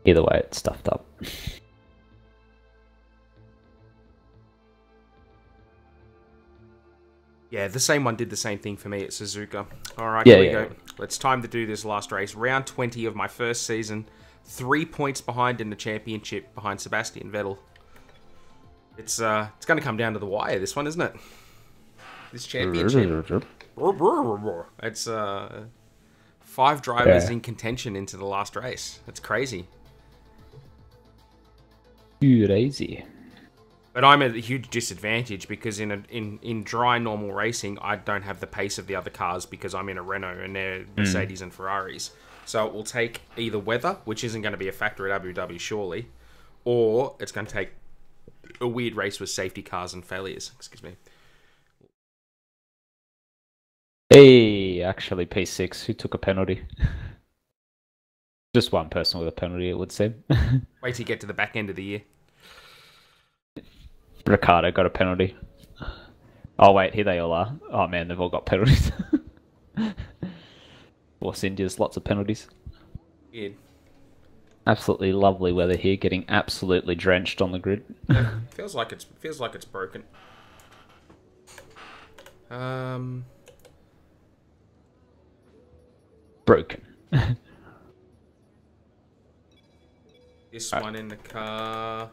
Either way, it's stuffed up. Yeah, the same one did the same thing for me at Suzuka. Alright, Yeah, here we yeah. go. It's time to do this last race. Round 20 of my first season. 3 points behind in the championship, behind Sebastian Vettel. It's going to come down to the wire, this one, isn't it? This championship. It's 5 drivers in contention into the last race. That's crazy. Crazy. But I'm at a huge disadvantage because in dry normal racing, I don't have the pace of the other cars because I'm in a Renault and they're Mercedes and Ferraris. So it will take either weather, which isn't going to be a factor at Abu Dhabi surely, or it's going to take a weird race with safety cars and failures. Excuse me. Hey, actually, P6, who took a penalty? Just one person with a penalty, it would seem. Wait till you get to the back end of the year. Ricardo got a penalty. Oh, wait, here they all are. Oh, man, they've all got penalties. Force India's lots of penalties. Weird. Absolutely lovely weather here, getting absolutely drenched on the grid. feels like it's broken. Broken. This one in the car.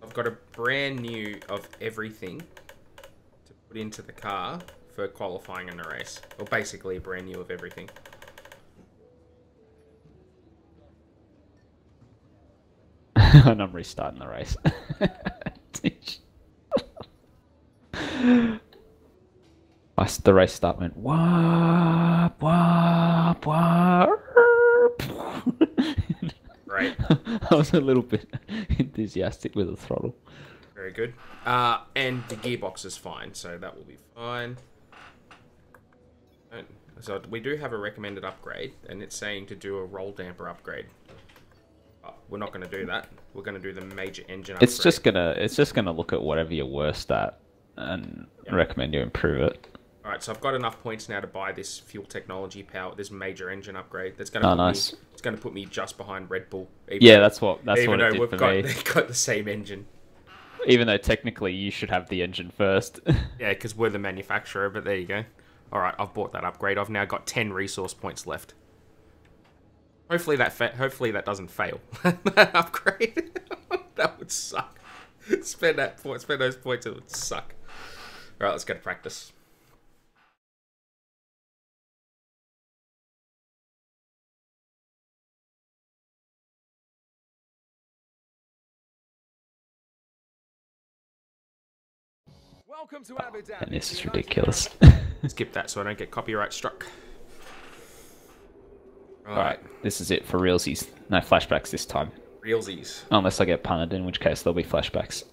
I've got a brand new of everything to put into the car for qualifying in a race. Or basically a brand new of everything. And I'm restarting the race. The race start went wah wah wah. Right. I was a little bit enthusiastic with the throttle. Very good. And the gearbox is fine, so that will be fine. And so we do have a recommended upgrade, and it's saying to do a roll damper upgrade. But we're not going to do that. We're going to do the major engine upgrade. It's just gonna look at whatever you're worst at and recommend you improve it. All right, so I've got enough points now to buy this fuel technology power, this major engine upgrade. That's going to it's going to put me just behind Red Bull. That's what it did for me. They've got the same engine. Even though technically you should have the engine first. Yeah, because we're the manufacturer, but there you go. All right, I've bought that upgrade. I've now got 10 resource points left. Hopefully that doesn't fail. That upgrade. That would suck. Spend those points. It would suck. All right, let's go to practice. Welcome to Abu Dhabi. And this is ridiculous. Skip that so I don't get copyright struck. Alright, this is it for realsies. No flashbacks this time. Realsies. Unless I get punted, in which case there'll be flashbacks.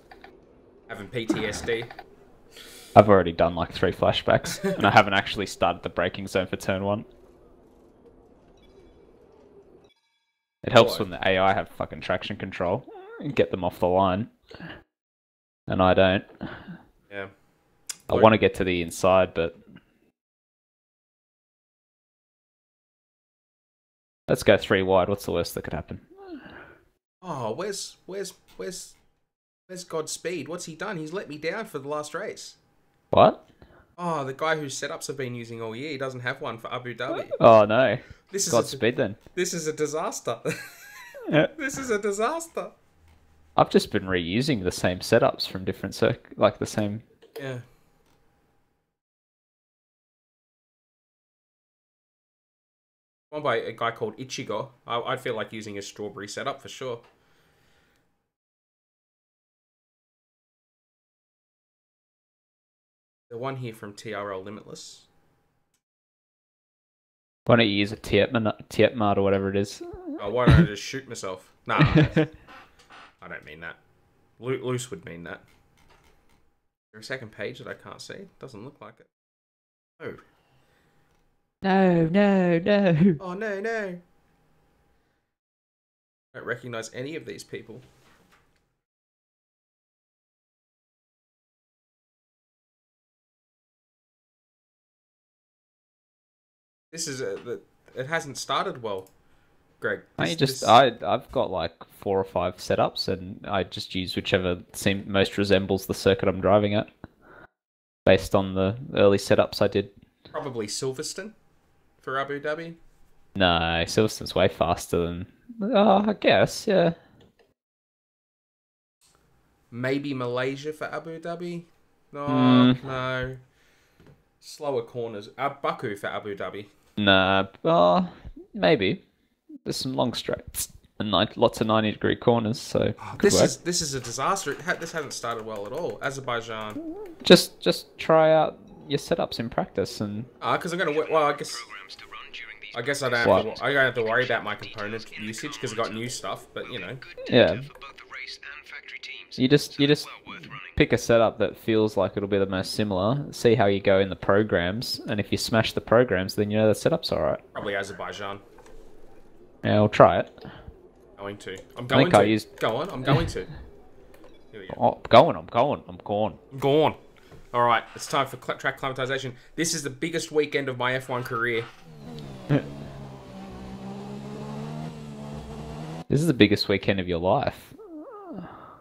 Having PTSD. I've already done like 3 flashbacks, and I haven't actually started the braking zone for turn 1. It helps when the AI have fucking traction control and get them off the line. And I don't. Yeah. I want to get to the inside, but... Let's go 3 wide. What's the worst that could happen? Oh, where's Godspeed? What's he done? He's let me down for the last race. What? Oh, the guy whose setups I've been using all year, he doesn't have one for Abu Dhabi. Oh no. This is Godspeed then. This is a disaster. This is a disaster. I've just been reusing the same setups from different like the same. Yeah. One by a guy called Ichigo. I'd feel like using a strawberry setup for sure. The one here from TRL Limitless. Why don't you use a Tietmart or whatever it is? Oh, why don't I just shoot myself? Nah, I don't mean that. Loose would mean that. Is there a second page that I can't see? Doesn't look like it. Oh. No. Oh, no. I don't recognise any of these people. This is it hasn't started well. Greg. I've got like 4 or 5 setups, and I just use whichever most resembles the circuit I'm driving at, based on the early setups I did. Probably Silverstone for Abu Dhabi. No, Silverstone's way faster than. Oh, I guess, yeah. Maybe Malaysia for Abu Dhabi. No, no. Slower corners. Baku for Abu Dhabi. Nah, maybe. There's some long straights and lots of 90-degree corners, so This is a disaster. This hasn't started well at all. Azerbaijan. just try out your setups in practice and. Because I'm gonna. Well, I guess I don't have to worry about my component usage because I got new stuff. But you know. Yeah. You just pick a setup that feels like it'll be the most similar. See how you go in the programs, and if you smash the programs, then you know the setup's all right. Probably Azerbaijan. Yeah, I'll try it. I'm going to. Go on. I'm going to. Here we go. Oh, I'm going. Go on. All right, it's time for track climatization. This is the biggest weekend of my F1 career. This is the biggest weekend of your life.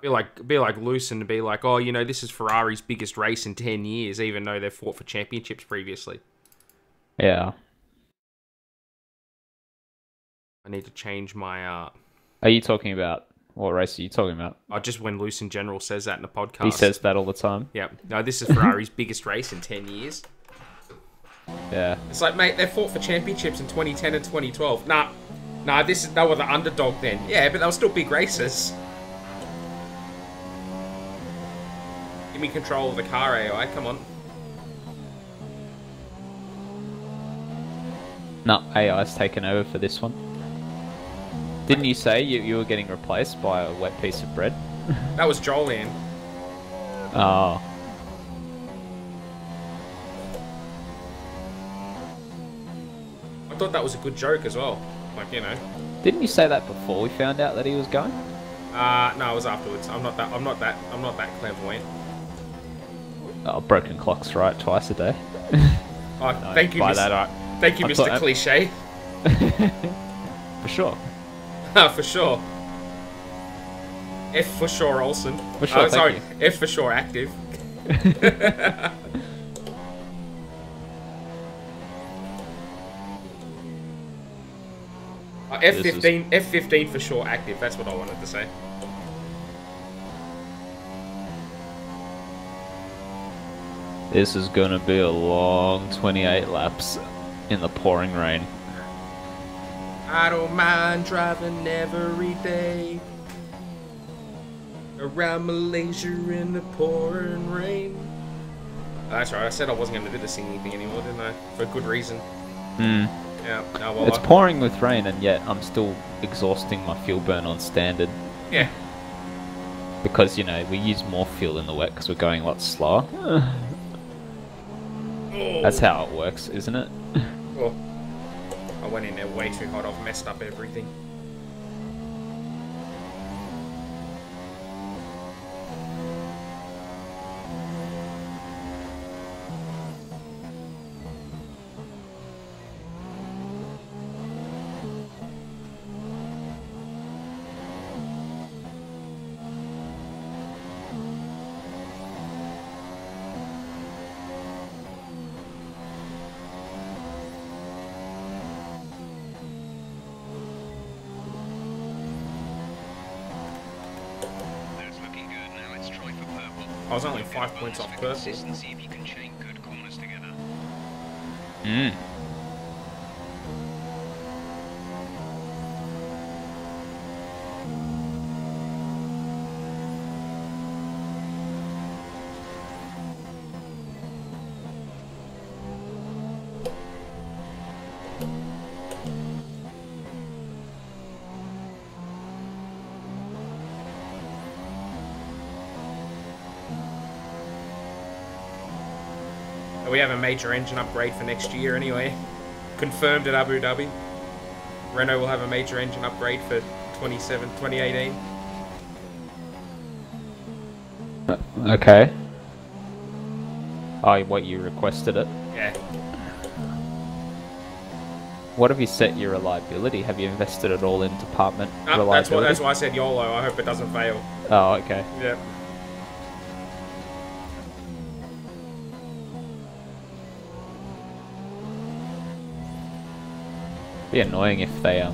Be like loose and be like, oh, you know, this is Ferrari's biggest race in 10 years, even though they've fought for championships previously. Yeah. I need to change my. Are you talking about what race are you talking about? Just when Loose in general says that in the podcast. He says that all the time. Yeah. No, this is Ferrari's biggest race in 10 years. Yeah. It's like, mate, they fought for championships in 2010 and 2012. Nah, they were the underdog then. Yeah, but they were still big races. Give me control of the car, AI. Come on. No, AI's taken over for this one. Didn't you say you were getting replaced by a wet piece of bread? That was Jolien. Oh. I thought that was a good joke as well. Like, you know. Didn't you say that before we found out that he was going? No, it was afterwards. I'm not that clairvoyant. Oh, broken clock's right twice a day. Oh, No, thank you, thank you, Mr. Cliche. For sure. For sure. F for sure, Olsen. For sure, sorry, you. F for sure, active. F15 for sure, active. That's what I wanted to say. This is gonna be a long 28 laps in the pouring rain. I don't mind driving every day around Malaysia in the pouring rain. That's right, I said I wasn't going to do the singing thing anymore, didn't I? For good reason. Yeah, no, well, It's pouring with rain, and yet I'm still exhausting my fuel burn on standard. Yeah. Because, you know, we use more fuel in the wet because we're going a lot slower. That's how it works, isn't it? Well, I went in there way too hot. I've messed up everything. I was only 5 points off purple. We have a major engine upgrade for next year anyway. Confirmed at Abu Dhabi. Renault will have a major engine upgrade for 2018. Okay. Oh, what, you requested it? Yeah. What have you set your reliability? Have you invested it all in department reliability? That's why I said YOLO. I hope it doesn't fail. Oh, okay. Yeah. Be annoying if they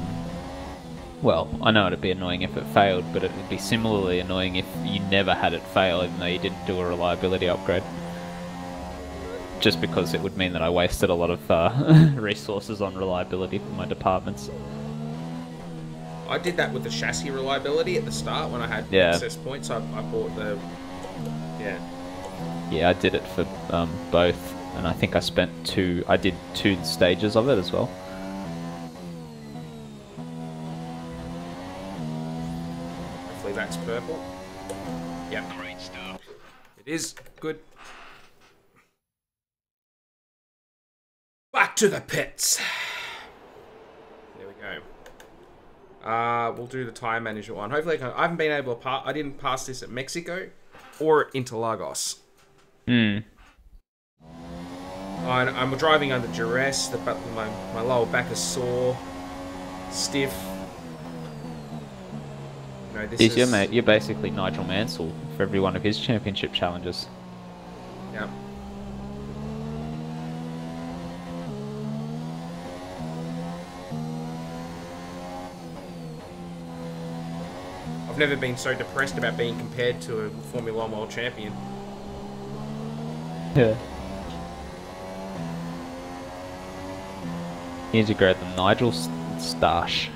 well, I know it'd be annoying if it failed, but it would be similarly annoying if you never had it fail, even though you didn't do a reliability upgrade. Just because it would mean that I wasted a lot of resources on reliability for my departments. I did that with the chassis reliability at the start when I had excess points. I bought the... Yeah, I did it for both, and I think I spent I did 2 stages of it as well. Hopefully that's purple. Yep. Great stuff. It is good. Back to the pits. There we go. We'll do the time management one. Hopefully I haven't been able to pass. I didn't pass this at Mexico or Interlagos. Hmm. I'm driving under duress. My lower back is sore, stiff. You know, this is... Mate, you're basically Nigel Mansell for every one of his championship challenges. Yeah. I've never been so depressed about being compared to a Formula 1 world champion. Yeah. You integrate the Nigel stash.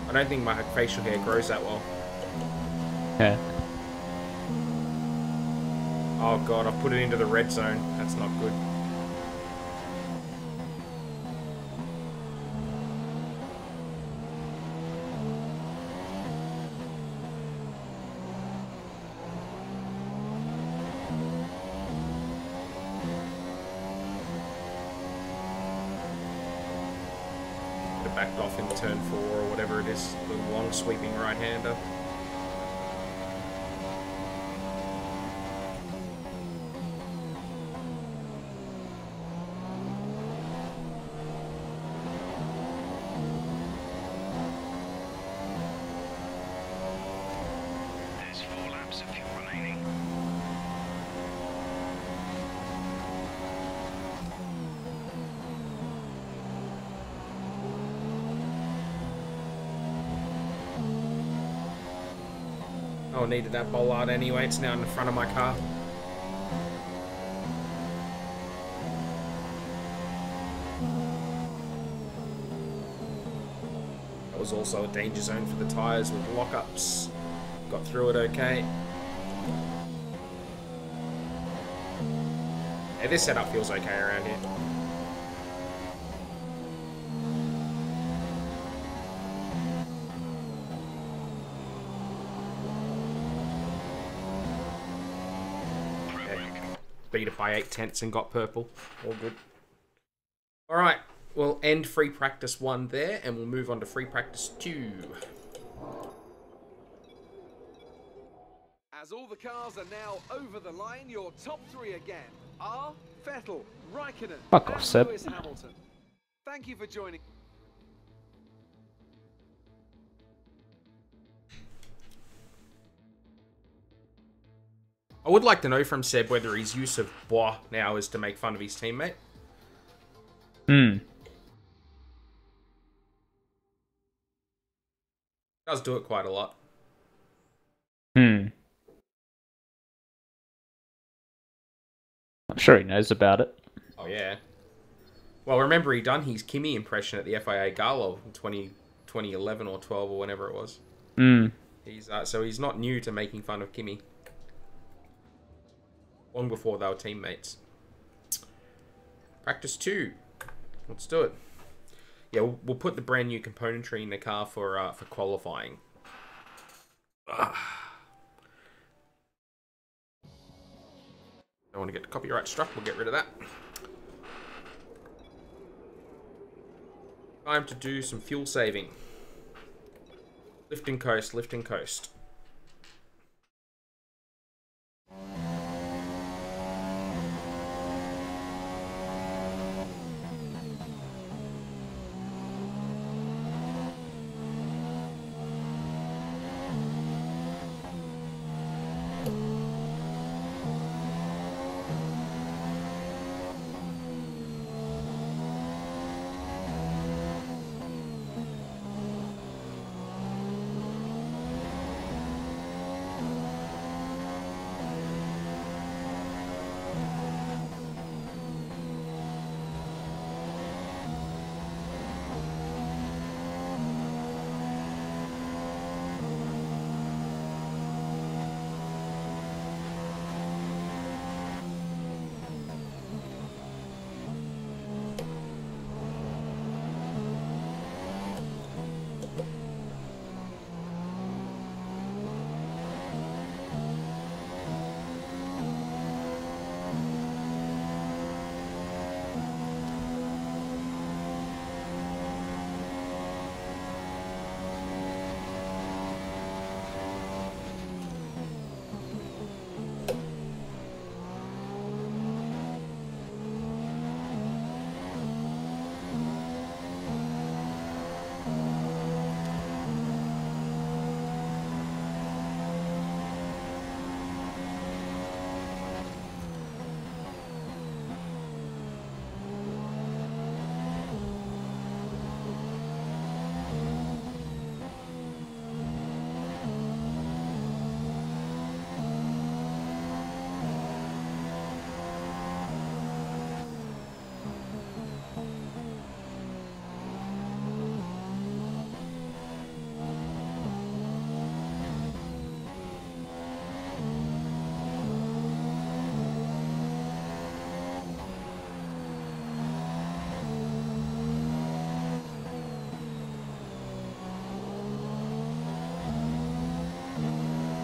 I don't think my facial hair grows that well. Yeah. Oh god, I've put it into the red zone. That's not good. Backed off in turn 4 or whatever it is, the long sweeping right-hander. There's 4 laps of fuel remaining. Oh, needed that bollard anyway. It's now in the front of my car. That was also a danger zone for the tyres with lockups. Got through it okay. Yeah, this setup feels okay around here. Beat it by 8/10 and got purple. All good. Alright, we'll end free practice 1 there and we'll move on to free practice 2. As all the cars are now over the line, your top 3 again are Vettel, Raikkonen, Fuck off, and Seb. Lewis Hamilton. Thank you for joining. I would like to know from Seb whether his use of bois now is to make fun of his teammate. Does do it quite a lot. I'm sure he knows about it. Oh, yeah. Well, remember he done his Kimi impression at the FIA Gala in 2011 or 12 or whenever it was. So he's not new to making fun of Kimi. Long before they were teammates. Practice 2. Let's do it. Yeah, we'll put the brand new componentry in the car for qualifying. Don't want to get the copyright struck. We'll get rid of that. Time to do some fuel saving. Lift and coast, lift and coast.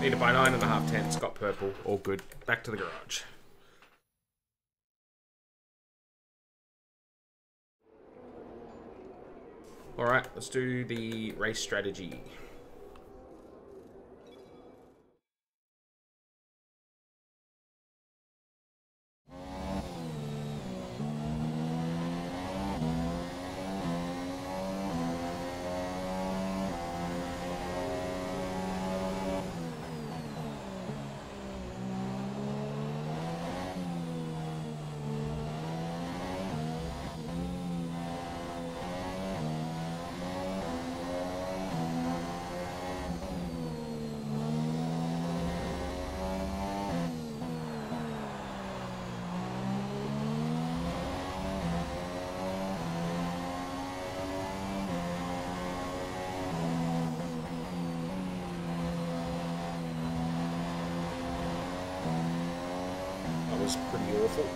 Need to buy 9.5 tenths, got purple, all good. Back to the garage. Alright, let's do the race strategy. That was pretty awful.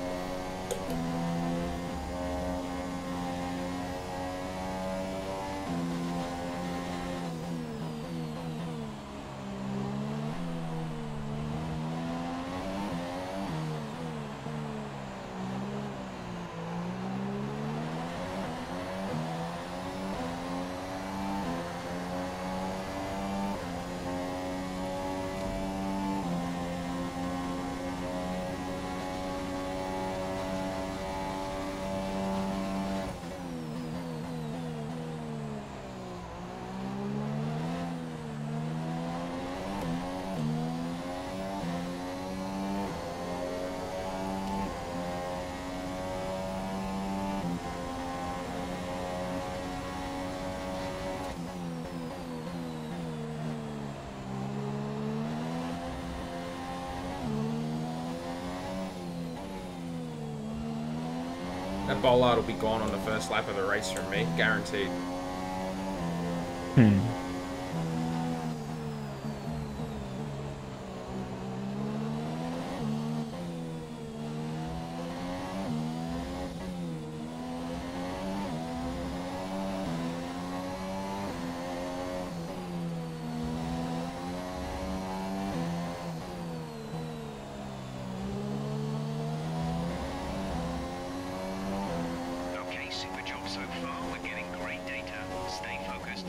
That bollard will be gone on the first lap of the race from me, guaranteed. Okay, super job so far. We're getting great data. Stay focused.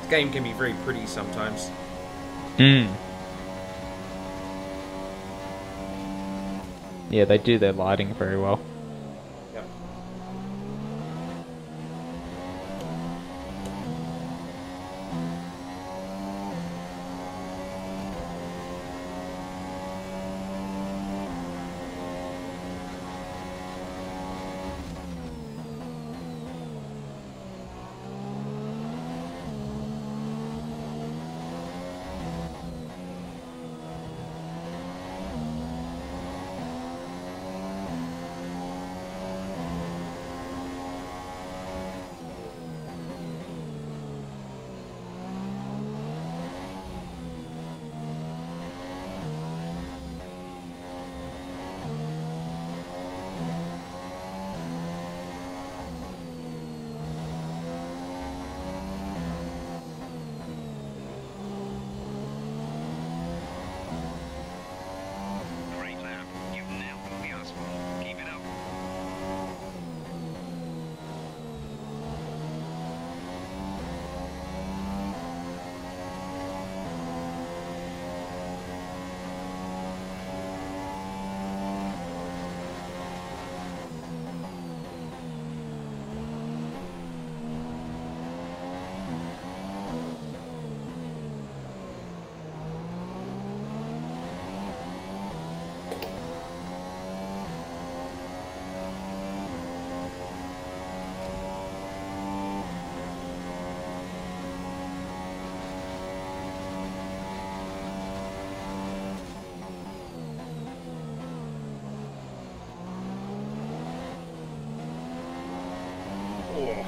This game can be very pretty sometimes. Yeah, they do their lighting very well. Yep. Oh.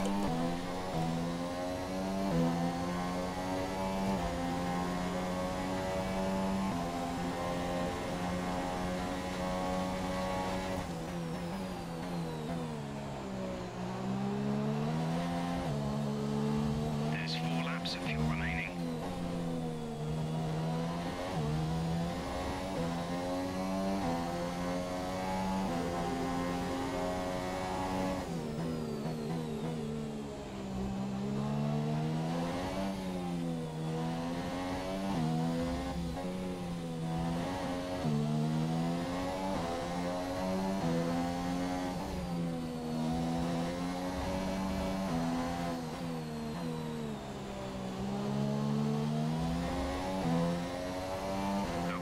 There's 4 laps of fuel remaining.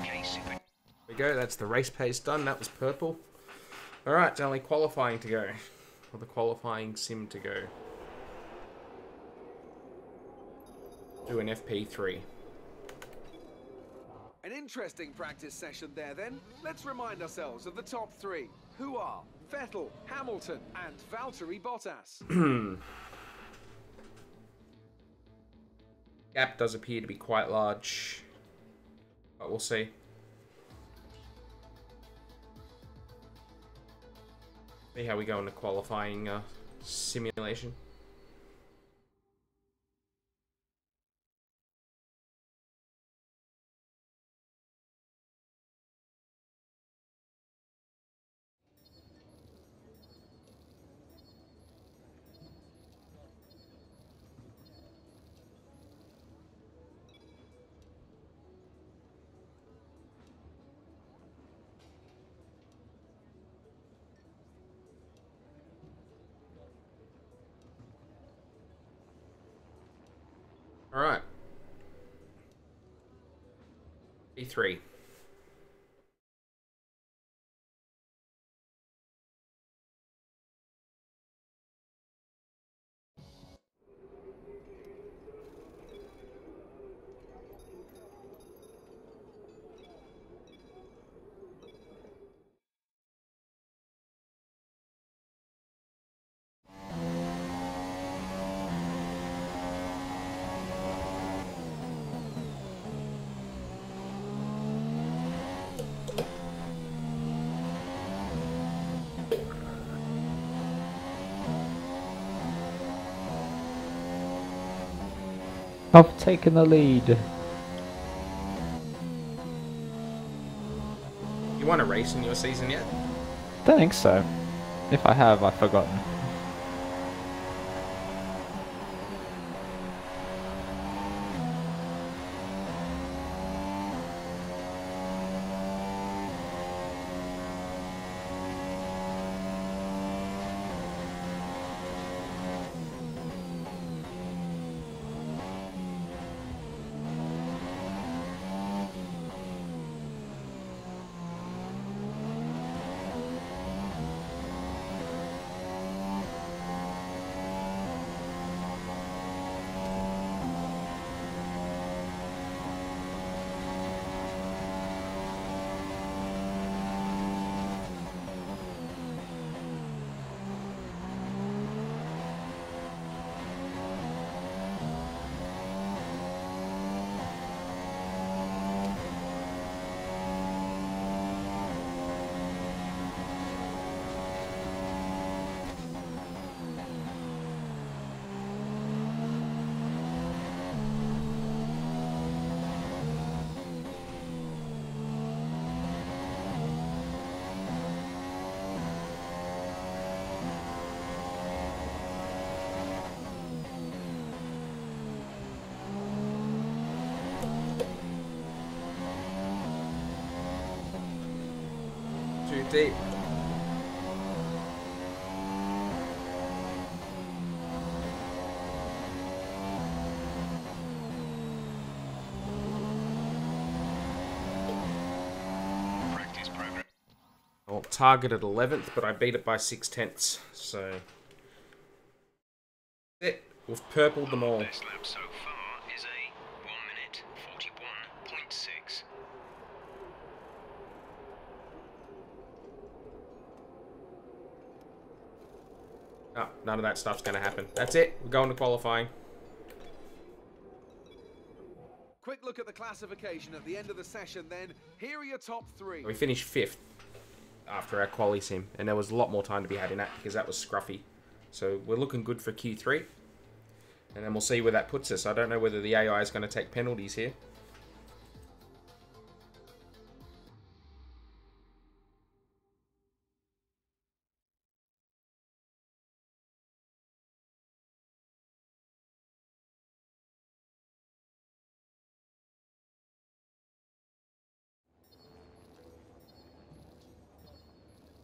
Okay, super. There we go, that's the race pace done. That was purple. Alright, only qualifying to go. Or the qualifying sim to go. Do an FP3. An interesting practice session there then. Let's remind ourselves of the top 3, who are Vettel, Hamilton and Valtteri Bottas. Gap does appear to be quite large, but we'll see. See how we go in the qualifying simulation. Alright. P3. I've taken the lead. You won a race in your season yet? Don't think so. If I have, I've forgotten. Too deep. Practice program. Well, targeted 11th, but I beat it by 6/10, so... It. We've purpled them all. Best lap so far is a 1 minute 41.6. No, none of that stuff's going to happen. That's it. We're going to qualifying. Quick look at the classification at the end of the session then. Here are your top 3. We finished 5th after our quali sim, and there was a lot more time to be had in that because that was scruffy. So we're looking good for Q3, and then we'll see where that puts us. I don't know whether the AI is going to take penalties here.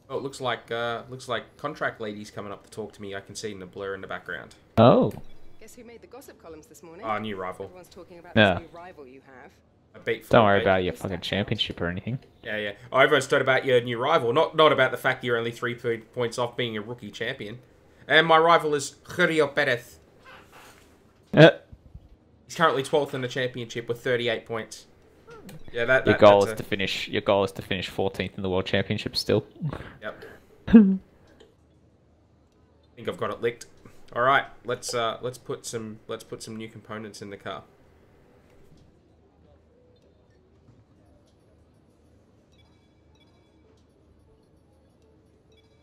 Oh, it looks like contract lady's coming up to talk to me. I can see in the blur in the background. Oh. Guess who made the gossip columns this morning? Oh, new rival. Everyone's talking about Yeah. this new rival you have. I beat. Don't worry about your fucking championship or anything. Yeah. Oh, everyone's talking about your new rival, not about the fact you're only 3 points off being a rookie champion. And my rival is Julio Perez. He's currently 12th in the championship with 38 points. Yeah, Your goal is to finish 14th in the world championship still. Yep. I think I've got it licked. All right, let's put some new components in the car.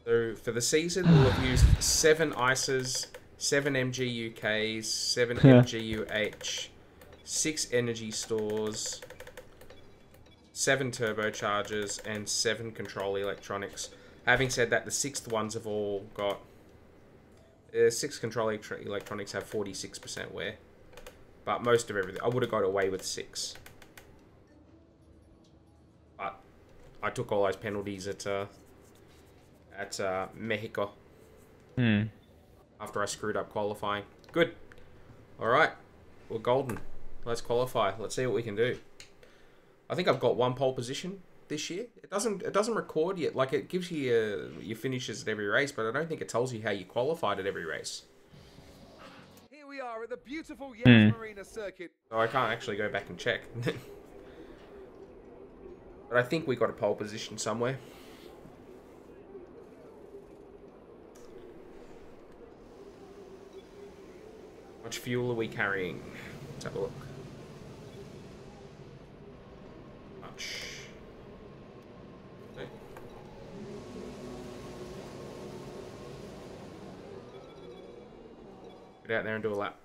So for the season, we'll have used 7 ICEs, 7 MGUKs, 7 MGUH, 6 energy stores, 7 turbochargers, and 7 control electronics. Having said that, the 6th ones have all got... 6 control electronics have 46% wear. But most of everything... I would have got away with 6. But I took all those penalties at Mexico. After I screwed up qualifying. Good. Alright. We're golden. Let's qualify. Let's see what we can do. I think I've got 1 pole position this year. It doesn't record yet. Like, it gives you your finishes at every race, but I don't think it tells you how you qualified at every race. Here we are at the beautiful Yas Marina circuit. So I can't actually go back and check. But I think we got a pole position somewhere. How much fuel are we carrying? Let's have a look. Much. Okay. Get out there and do a lap.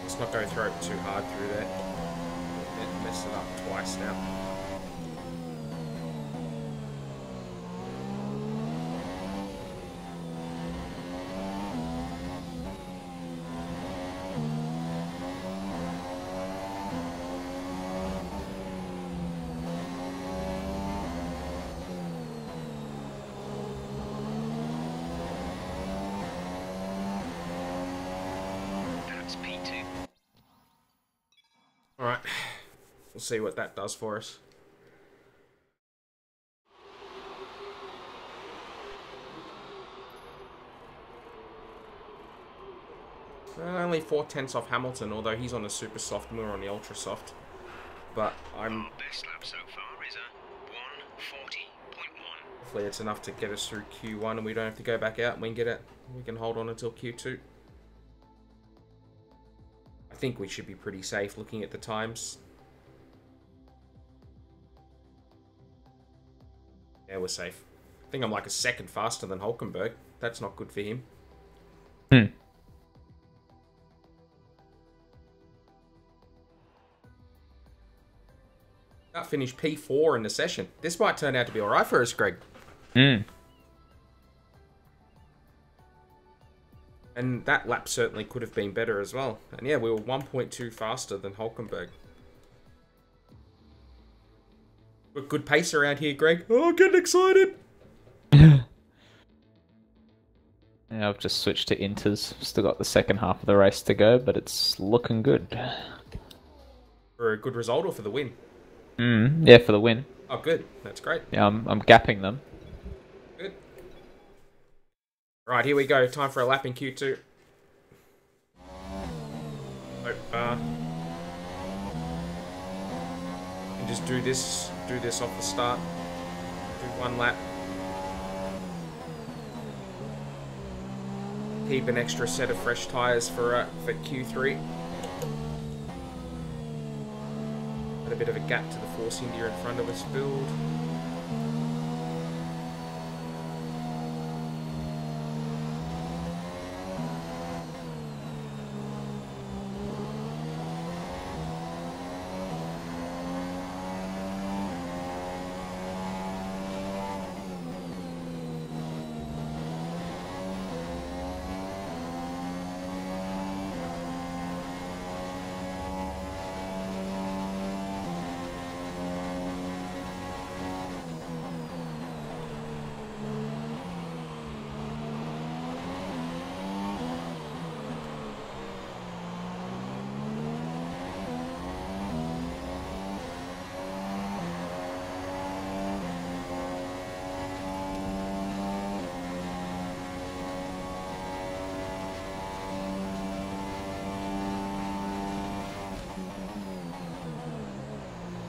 Let's not go throw it too hard through there. It messed it up twice now. Alright, we'll see what that does for us. Only 4/10 off Hamilton, although he's on a super soft, we're on the ultra soft. But Our best lap so far is a 1:40.1. hopefully it's enough to get us through Q1 and we don't have to go back out and we can get it. We can hold on until Q2. I think we should be pretty safe looking at the times. Yeah, we're safe. I think I'm like a second faster than Hulkenberg. That's not good for him. That finished P4 in the session. This might turn out to be alright for us, Greg. And that lap certainly could have been better as well. And yeah, we were 1.2 faster than Hulkenberg. Good pace around here, Greg. Oh, getting excited. Yeah, I've just switched to Inters. Still got the second half of the race to go, but it's looking good. For a good result or for the win? Yeah, for the win. Oh, good. That's great. Yeah, I'm gapping them. Good. Right, here we go. Time for a lap in Q2. And just do this off the start. Do one lap. Keep an extra set of fresh tyres for Q3. Got a bit of a gap to the Force India in front of us filled.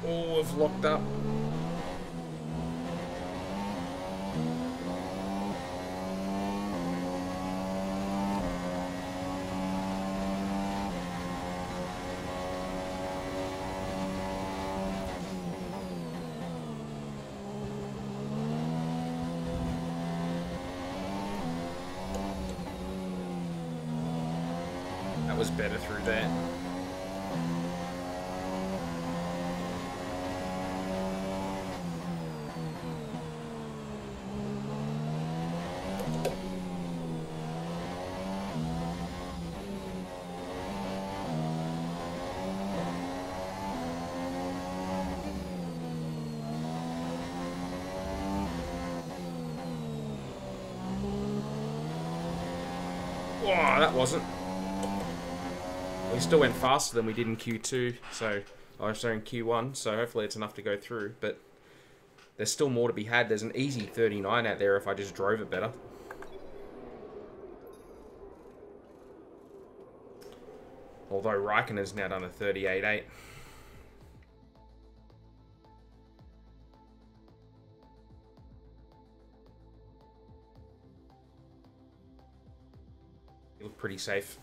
Oh, I've locked up. That was better through there. Whoa, that wasn't. We still went faster than we did in Q2, so I was in Q1, so hopefully it's enough to go through, but there's still more to be had. There's an easy 39 out there if I just drove it better. Although Raikkonen's now done a 38.8. You look pretty safe.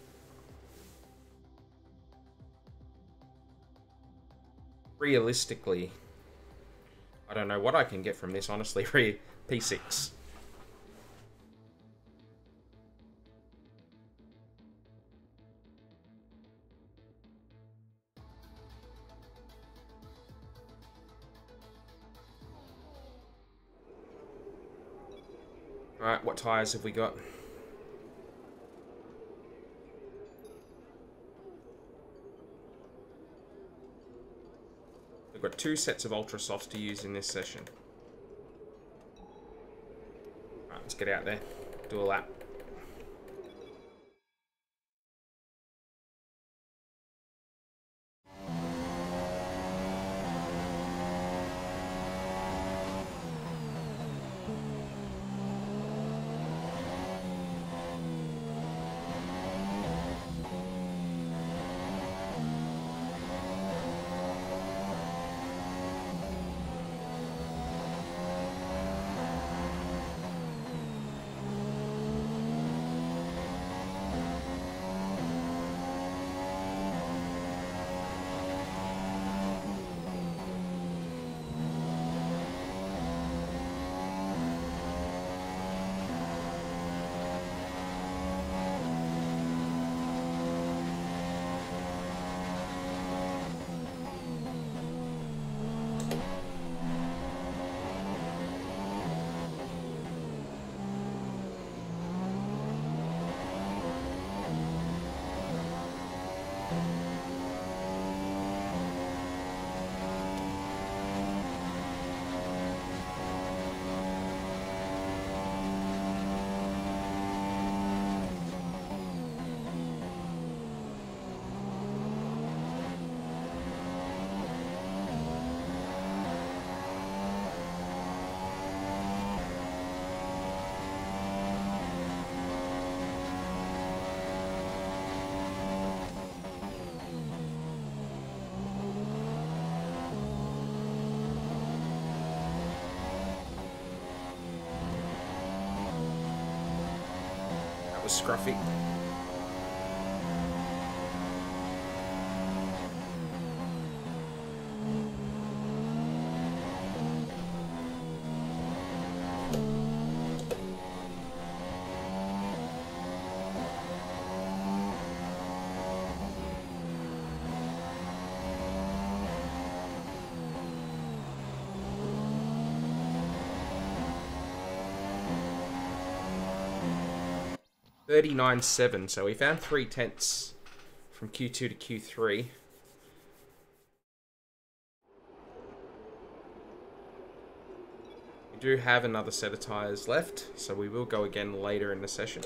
Realistically, I don't know what I can get from this, honestly. P6. Alright, what tyres have we got? We've got 2 sets of Ultra Softs to use in this session. Alright, let's get out there. Do a lap. was scruffy. $39.7, so we found 3/10 from Q2 to Q3. We do have another set of tyres left, so we will go again later in the session.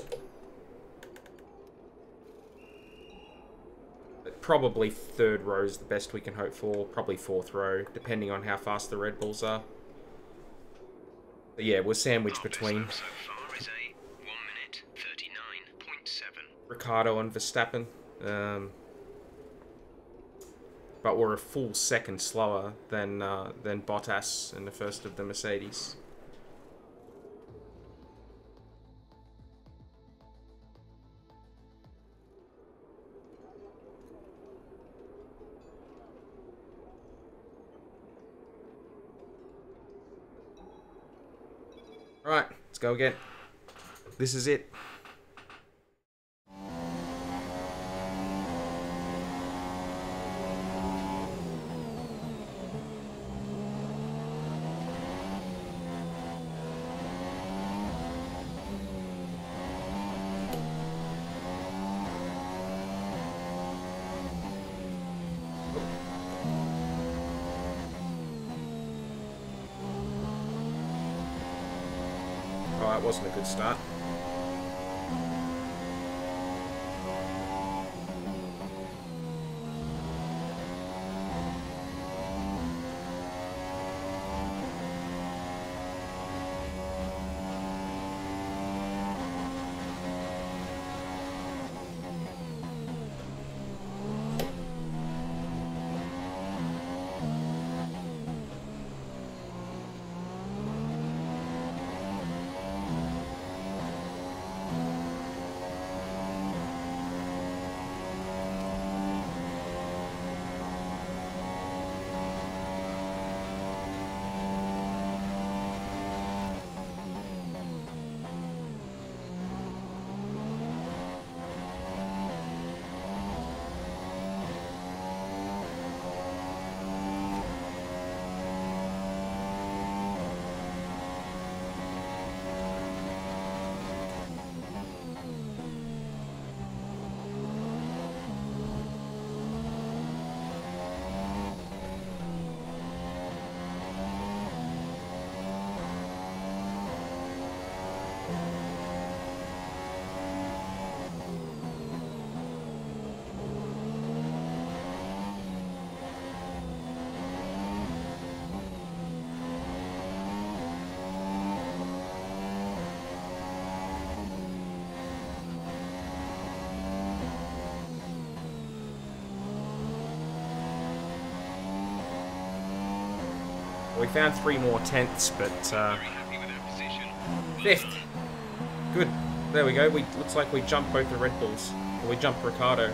But probably third row is the best we can hope for, probably fourth row, depending on how fast the Red Bulls are. But yeah, we're sandwiched between So far is a 1 minute 39.7. Ricciardo and Verstappen. But we're a full second slower than Bottas in the first of the Mercedes. Alright, let's go again. This is it. Oh, that wasn't a good start. We found 3 more tenths, but Very happy with our position. 5th. Good. There we go. Looks like we jumped both the Red Bulls. Or we jumped Ricciardo.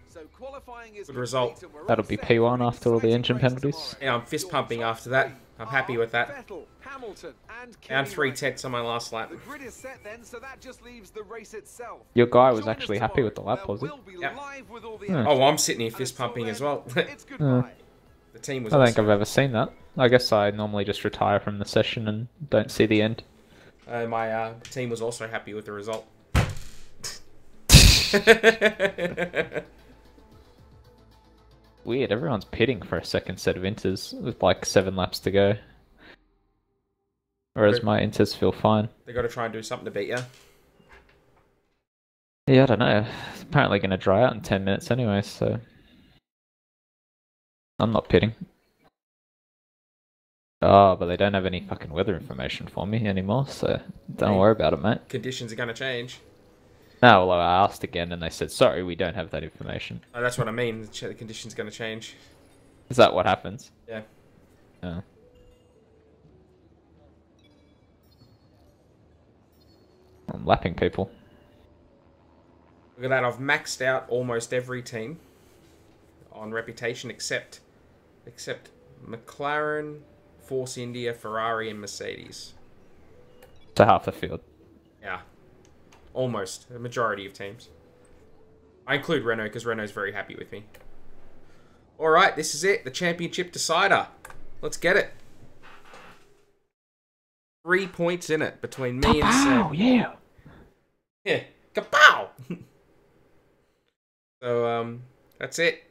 So qualifying is Good result. complete and we're That'll all be set P1 for an after all the exciting engine race penalties. tomorrow. Yeah, I'm fist Your pumping top after that. three I'm happy are with that. Vettel, Hamilton, and Found Kimi 3 Räikkönen. tenths on my last lap. The grid is set then, so that just leaves the race itself. Your guy was Join us actually happy with the tomorrow, lap, where was he? we'll be Yep. live with all the Hmm. action. Oh, I'm sitting here And fist until pumping as then, well. It's goodbye. The team was I don't think also... I've ever seen that. I guess I normally just retire from the session and don't see the end. my team was also happy with the result. Weird, everyone's pitting for a second set of inters with like 7 laps to go. Whereas my inters feel fine. They got to try and do something to beat you. Yeah, I don't know. It's apparently going to dry out in 10 minutes anyway, so... I'm not pitting. Oh, but they don't have any fucking weather information for me anymore, so don't worry about it, mate. Conditions are going to change. No, well, I asked again and they said, sorry, we don't have that information. Oh, that's what I mean. The conditions are going to change. Is that what happens? Yeah. Oh. I'm lapping people. Look at that. I've maxed out almost every team on reputation except McLaren, Force India, Ferrari, and Mercedes. To half the field. Yeah. Almost. A majority of teams. I include Renault because Renault's very happy with me. Alright, this is it. The championship decider. Let's get it. 3 points in it between me and Seb. Oh, yeah. Yeah. Kapow! So, that's it.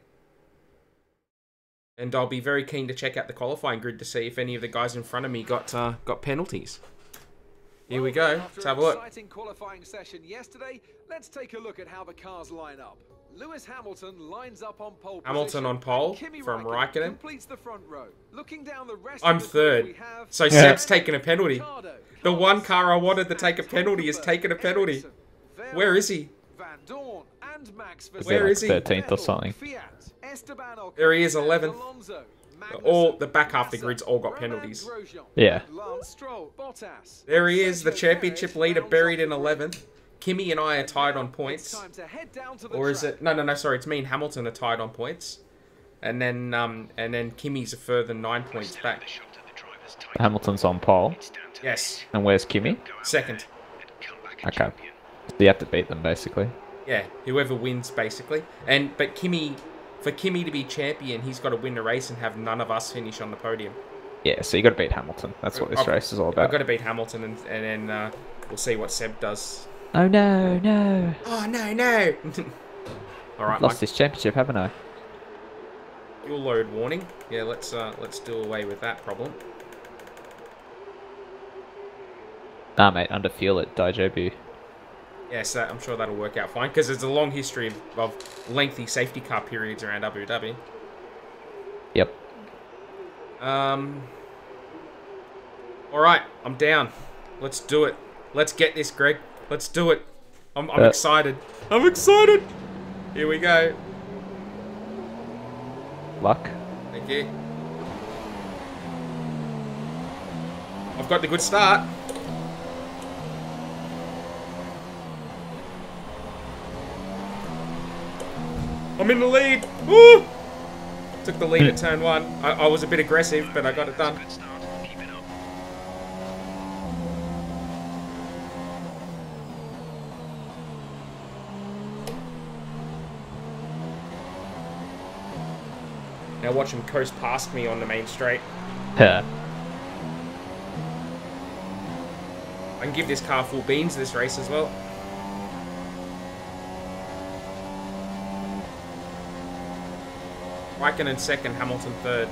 And I'll be very keen to check out the qualifying grid to see if any of the guys in front of me got penalties. Here we go. Let's have a look. Exciting qualifying session yesterday. Let's take a look at how the cars line up. Lewis Hamilton lines up on pole Hamilton position, on pole and Kimi from Raikkonen Raikkonen. completes the front row. Looking down the rest I'm of the third. grid, we have So Yeah. Seb's taken a penalty. Ricciardo, The one Carlos car I wanted to Sainz, take a and penalty has Hulkenberg, taken a penalty. Ericsson, Vettel, Where is he? Van Dorn and Max Is Where there like is he? 13th or something? Fiat, Esteban Ocon, There he is, and 11th. Alonso, All Magnussen, the back half of the Massa, grid's all got Romain penalties. Grosjean, Yeah. and Lance Stroll, Bottas, There he is, the Sergio championship Perez leader rounds buried off in the grid. 11th. Kimmy and I are tied on It's points. time to head down to the Or is track. it? No, sorry. It's me and Hamilton are tied on points. And then Kimmy's a further 9 points back. Hamilton's on pole. Yes. And where's Kimi? Second. Okay. So you have to beat them, basically. Yeah, whoever wins, basically. But Kimmy, for Kimmy to be champion, he's got to win the race and have none of us finish on the podium. Yeah, so you got to beat Hamilton. That's what this race is all about. I've got to beat Hamilton, and then we'll see what Seb does. Oh, no. Oh, no. All right, Lost Mike. this championship, haven't I? Fuel load warning. Yeah, let's do away with that problem. Nah, mate, under fuel at Daijobu. Yes, I'm sure that'll work out fine, because there's a long history of lengthy safety car periods around Abu Dhabi. Yep. Alright, I'm down. Let's do it. Let's get this, Greg. Let's do it. I'm excited. I'm excited! Here we go. Luck. Thank you. I've got the good start. I'm in the lead. Woo! Took the lead at turn 1. I was a bit aggressive, but I got it done. Good start. Keep it up. Now watch him coast past me on the main straight. Yeah. I can give this car full beans this race as well. Raikkonen second, Hamilton third.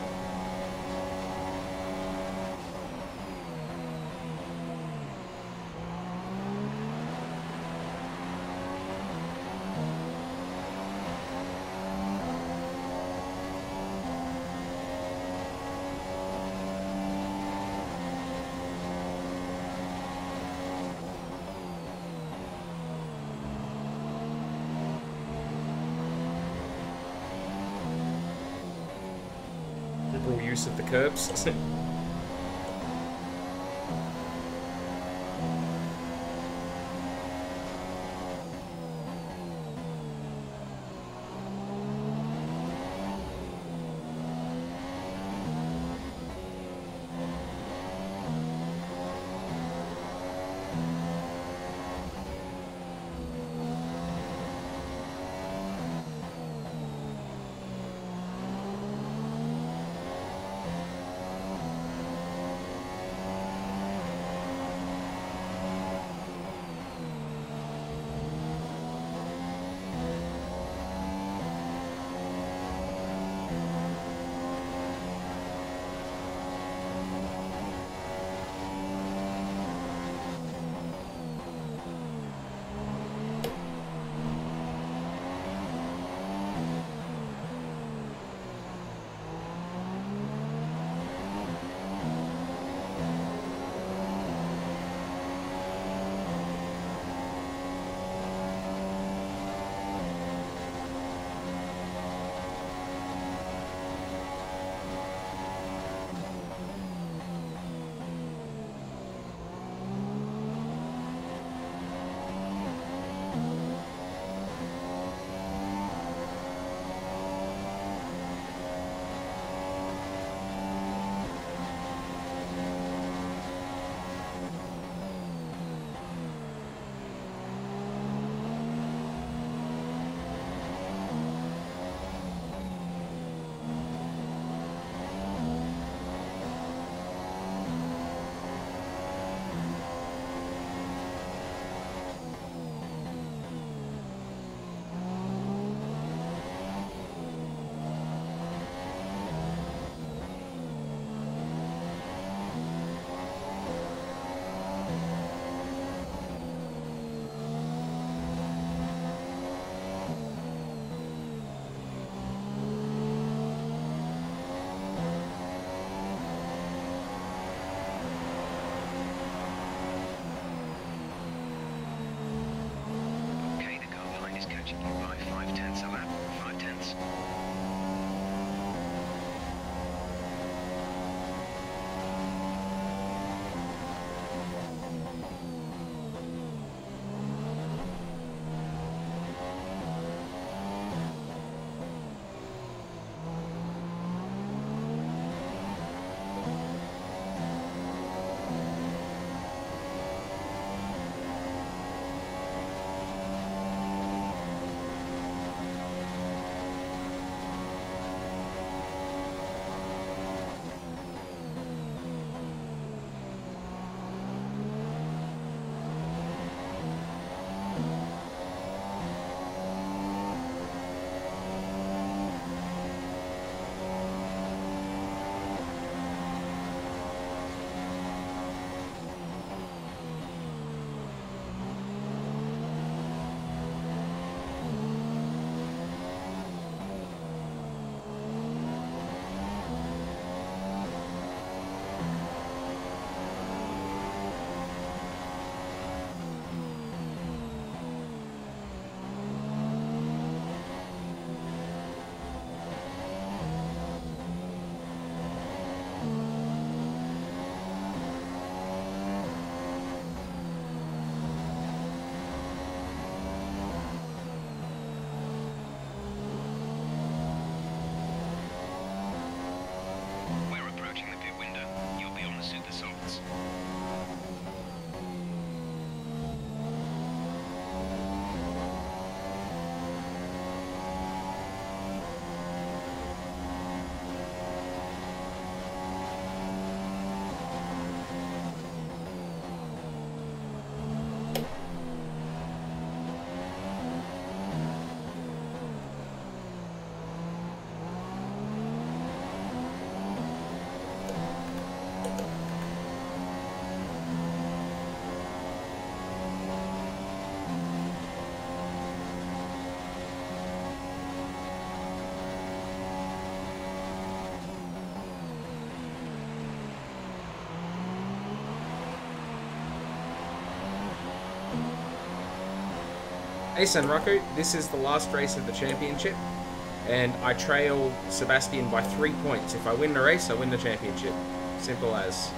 Liberal use of the curbs. tenths a lap, 5 tenths. We're approaching the pit window. You'll be on the super softs. Hey Sanraku, this is the last race of the championship, and I trail Sebastian by 3 points. If I win the race, I win the championship. Simple as.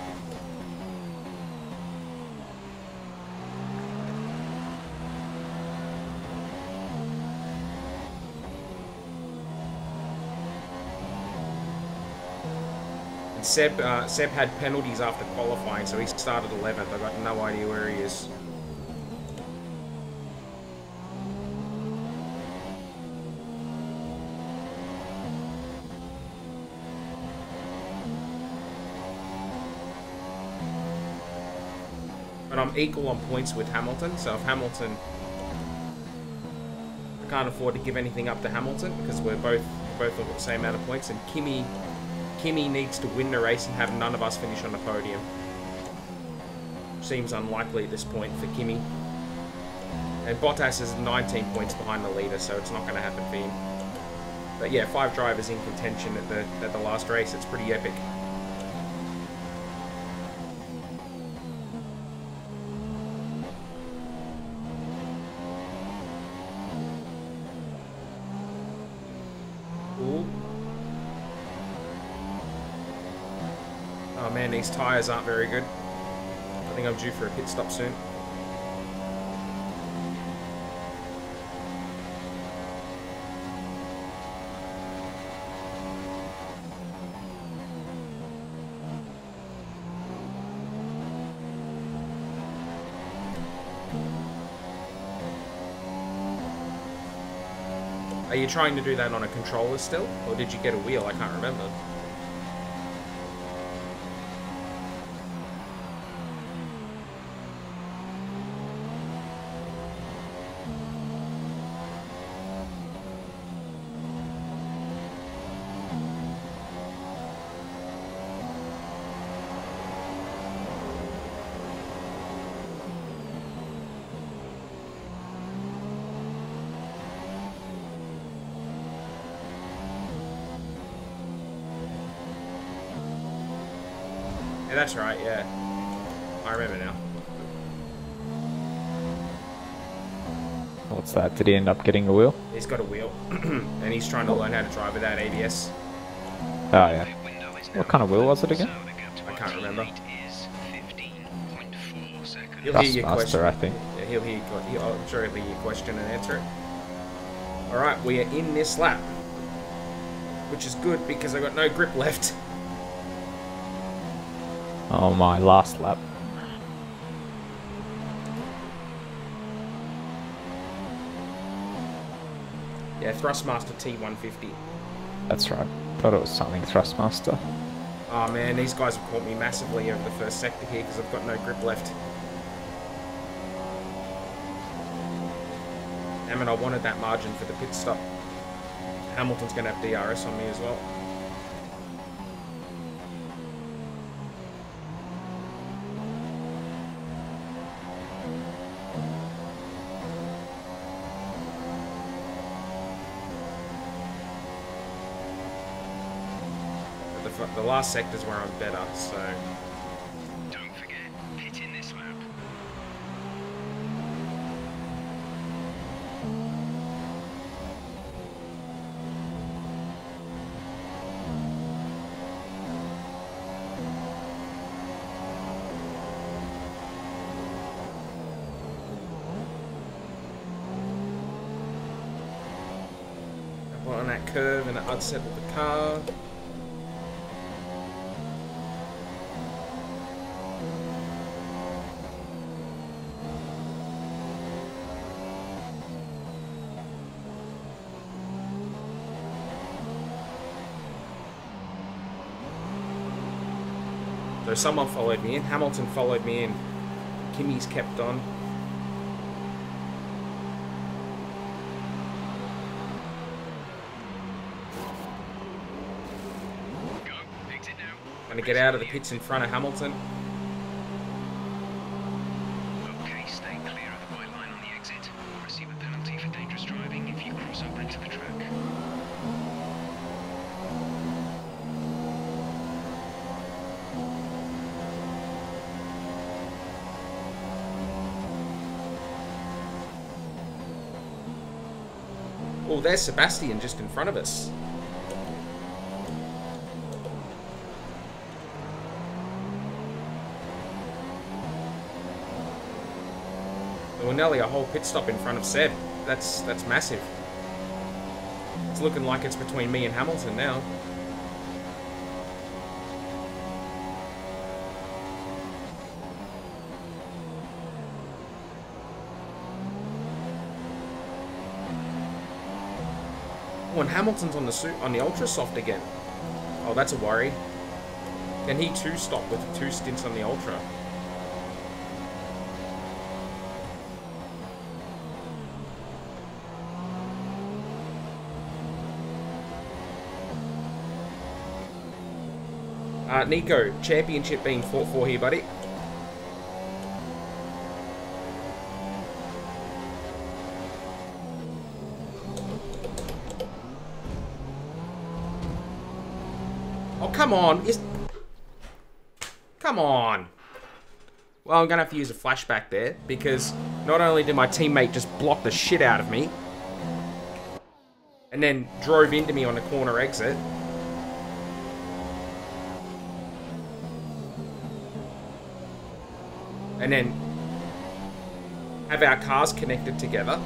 And Seb had penalties after qualifying, so he started 11th. I've got no idea where he is. But I'm equal on points with Hamilton, so if Hamilton... I can't afford to give anything up to Hamilton, because we're both have got the same amount of points, and Kimi needs to win the race and have none of us finish on the podium. Seems unlikely at this point for Kimi. And Bottas is 19 points behind the leader, so it's not going to happen for him. But yeah, 5 drivers in contention at the last race. It's pretty epic. Ooh. Oh man, these tyres aren't very good. I think I'm due for a pit stop soon. Are you trying to do that on a controller still? Or did you get a wheel? I can't remember. Yeah, that's right, yeah. I remember now. What's that? Did he end up getting a wheel? He's got a wheel, and he's trying to learn how to drive without ABS. Oh, yeah. What kind of wheel was it again? I can't remember. Is 15.4 seconds. He'll hear your Trustmaster, question. I think. Yeah, I'm sure he'll hear your question and answer it. Alright, we are in this lap. Which is good because I've got no grip left. Oh, my last lap. Yeah, Thrustmaster T150. That's right. Thought it was something Thrustmaster. Oh man, these guys have caught me massively over the first sector here because I've got no grip left. Damn it, I wanted that margin for the pit stop. Hamilton's going to have DRS on me as well. The last sector's where I'm better, so... Don't forget, pit in this lap. On that curve and I'd settle the car. So someone followed me in. Hamilton followed me in. Kimmy's kept on. Go, exit now. Gonna get out of the pits in front of Hamilton. Okay, stay clear of the white line on the exit. Receive a penalty for dangerous driving if you cross over into the track. Oh, there's Sebastian just in front of us. Well, nearly a whole pit stop in front of Seb. That's massive. It's looking like it's between me and Hamilton now. Oh, and Hamilton's on the ultra soft again. Oh, that's a worry. Can he too stop with 2 stints on the ultra? Nico, championship being fought for here, buddy. Oh, come on. Come on. Well, I'm going to have to use a flashback there because not only did my teammate just block the shit out of me and then drove into me on the corner exit, and then have our cars connected together.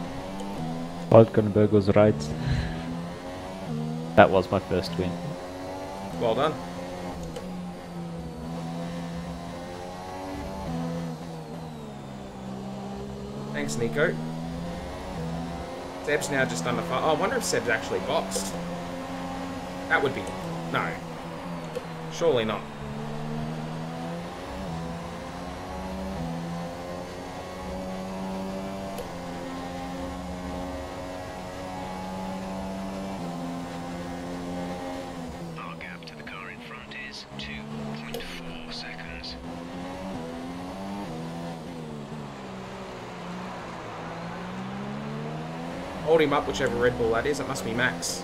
Falkenberg was right. That was my first win. Well done. Thanks, Nico. Seb's now just under 5. Oh, I wonder if Seb's actually boxed. That would be... No. Surely not. Our gap to the car in front is 2.4 seconds. Hold him up, whichever Red Bull that is. It must be Max.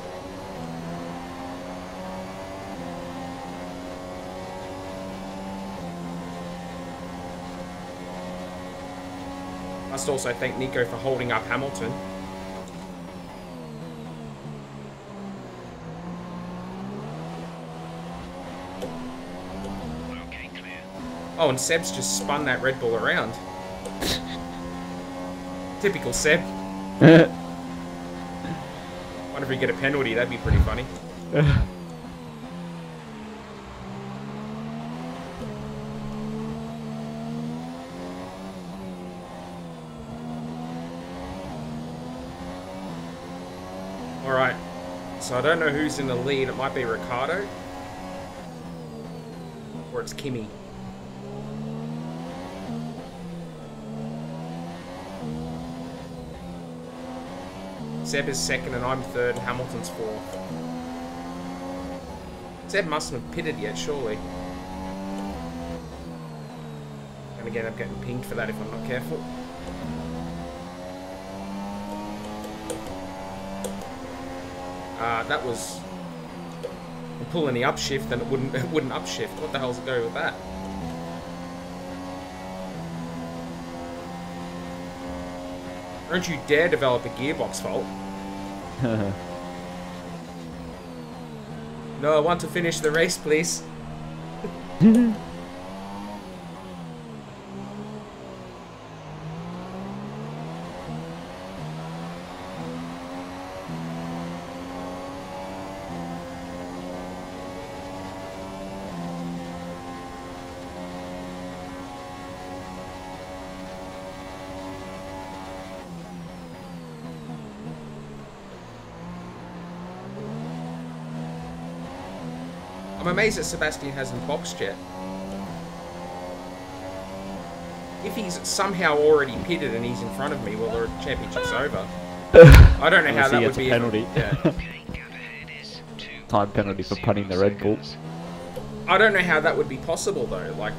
Must also thank Nico for holding up Hamilton. Oh, and Seb's just spun that Red Bull around. Typical Seb. Wonder if we get a penalty, that'd be pretty funny. Alright, so I don't know who's in the lead. It might be Ricardo. Or it's Kimi. Seb is second and I'm third, and Hamilton's fourth. Seb mustn't have pitted yet, surely. And again, I'm getting pinged for that if I'm not careful. That was pulling the upshift, and it wouldn't upshift. What the hell's the go with that? Don't you dare develop a gearbox fault. No, I want to finish the race, please. I'm amazed that Sebastian hasn't boxed yet. If he's somehow already pitted and he's in front of me, well, the championship's over. I don't know how that would be. Penalty. Yeah. Time penalty for punting the Red Bull. I don't know how that would be possible though. Like,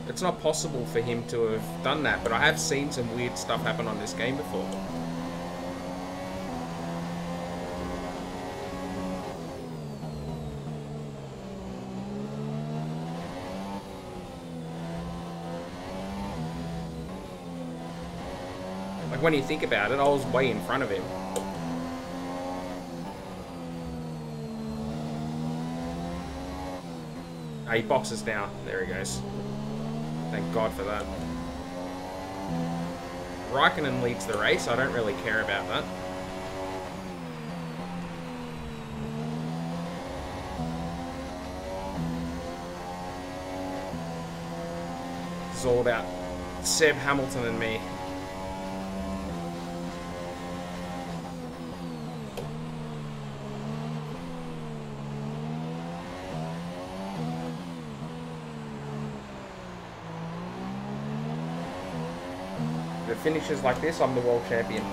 it's not possible for him to have done that. But I have seen some weird stuff happen on this game before. Like, when you think about it, I was way in front of him. Ah, he boxes down. There he goes. Thank God for that. Raikkonen leads the race. I don't really care about that. It's all about Seb, Hamilton, and me. If it finishes like this, I'm the world champion.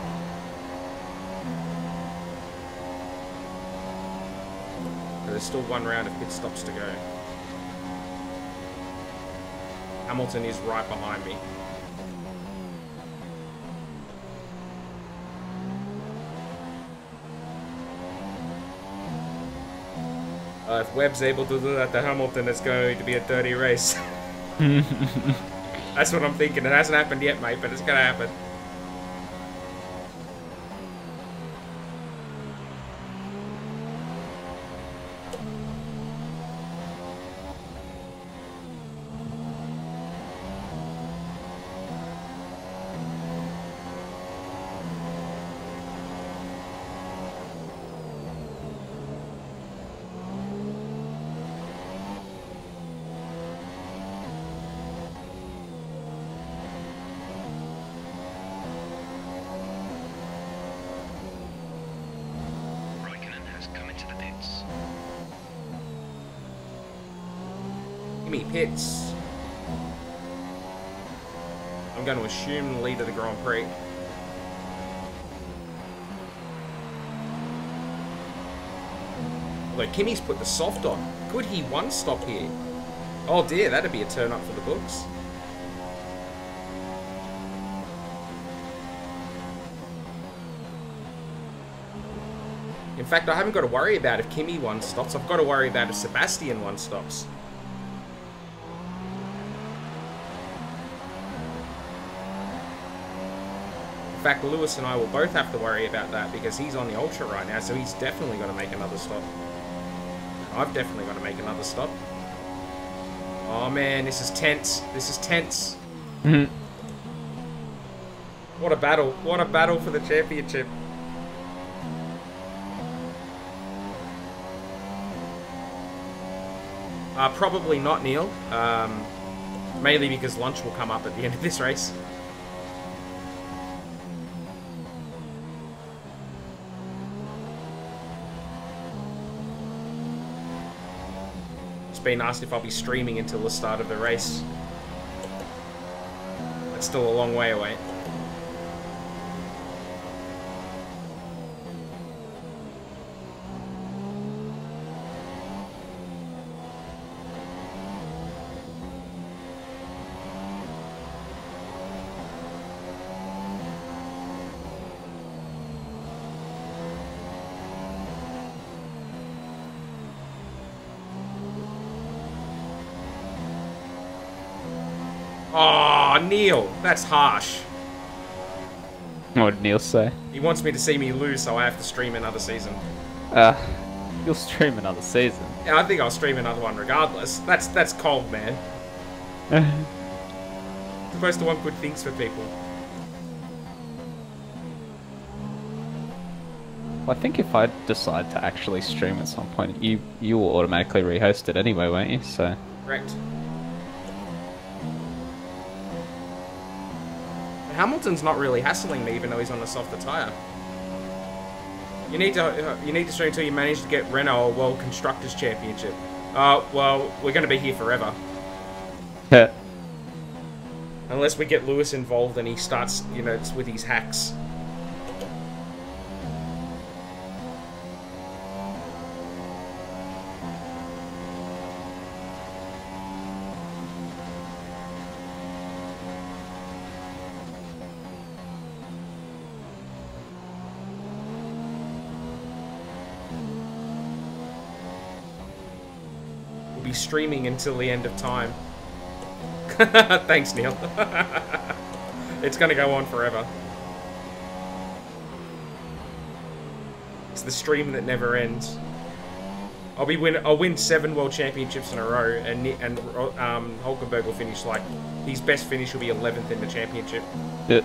But there's still one round of pit stops to go. Hamilton is right behind me. If Webb's able to do that to Hamilton, it's going to be a dirty race. That's what I'm thinking. It hasn't happened yet, mate, but it's going to happen. Give me pits. I'm going to assume the lead of the Grand Prix. Although Kimi's put the soft on. Could he one stop here? Oh dear, that'd be a turn up for the books. In fact, I haven't got to worry about if Kimi one stops. I've got to worry about if Sebastian one stops. In fact, Lewis and I will both have to worry about that because he's on the Ultra right now, so he's definitely got to make another stop. I've definitely got to make another stop. Oh man, this is tense. This is tense. Mhm. What a battle. What a battle for the championship. Probably not, Neil. Mainly because lunch will come up at the end of this race. It's been asked if I'll be streaming until the start of the race. That's still a long way away. Oh, Neil, that's harsh. What did Neil say? He wants me to see me lose, so I have to stream another season. You'll stream another season. Yeah, I think I'll stream another one regardless. That's cold, man. Supposed to want good things for people. Well, I think if I decide to actually stream at some point, you will automatically rehost it anyway, won't you? So. Correct. Hamilton's not really hassling me, even though he's on a softer tyre. You need to stream until you manage to get Renault a World Constructors Championship. Well, we're going to be here forever. Unless we get Lewis involved and he starts, you know, with his hacks. Be streaming until the end of time. Thanks, Neil. It's gonna go on forever. It's the stream that never ends. I'll win 7 world championships in a row, and Hulkenberg will finish like his best finish will be 11th in the championship. Yeah.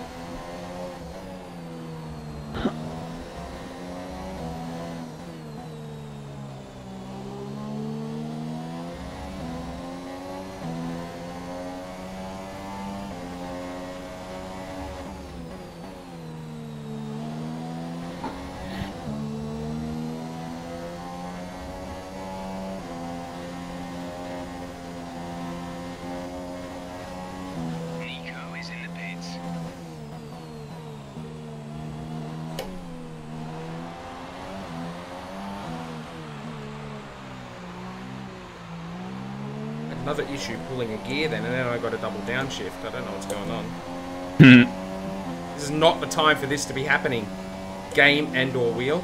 Nico is in the pits. Another issue pulling a gear then, and then I got a double downshift. I don't know what's going on. This is not the time for this to be happening. Game and or wheel.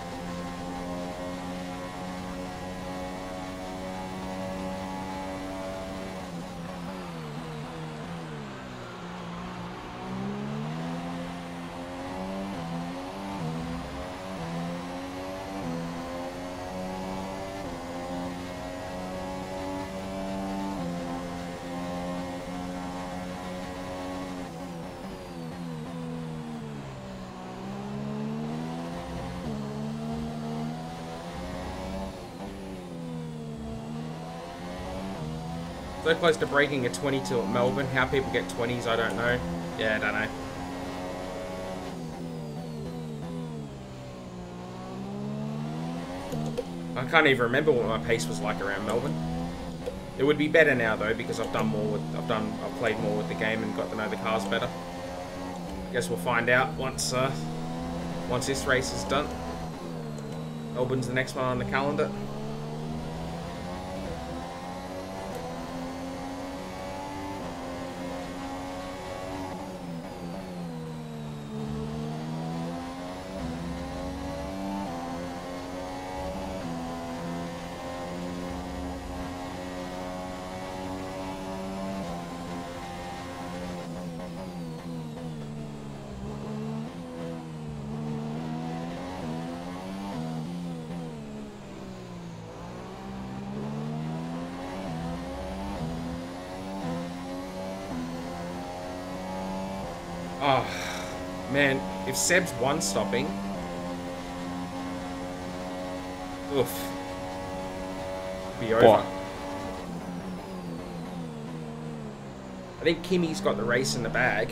So close to breaking a 22 at Melbourne. How people get 20s, I don't know. Yeah, I don't know. I can't even remember what my pace was like around Melbourne. It would be better now though, because I've played more with the game and got to know the cars better. I guess we'll find out once this race is done. Melbourne's the next one on the calendar. Oh, man, if Seb's one-stopping... Oof. Be over. What? I think Kimmy's got the race in the bag.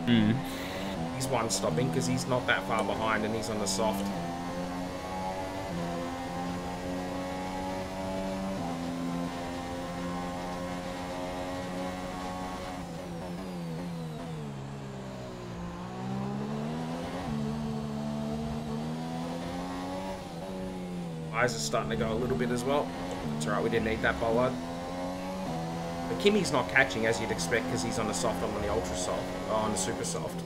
Hmm. He's one-stopping because he's not that far behind and he's on the soft. Eyes are starting to go a little bit as well. It's alright, we didn't need that bollard. But Kimmy's not catching as you'd expect because he's on the soft, I'm on the ultra soft, on the super soft.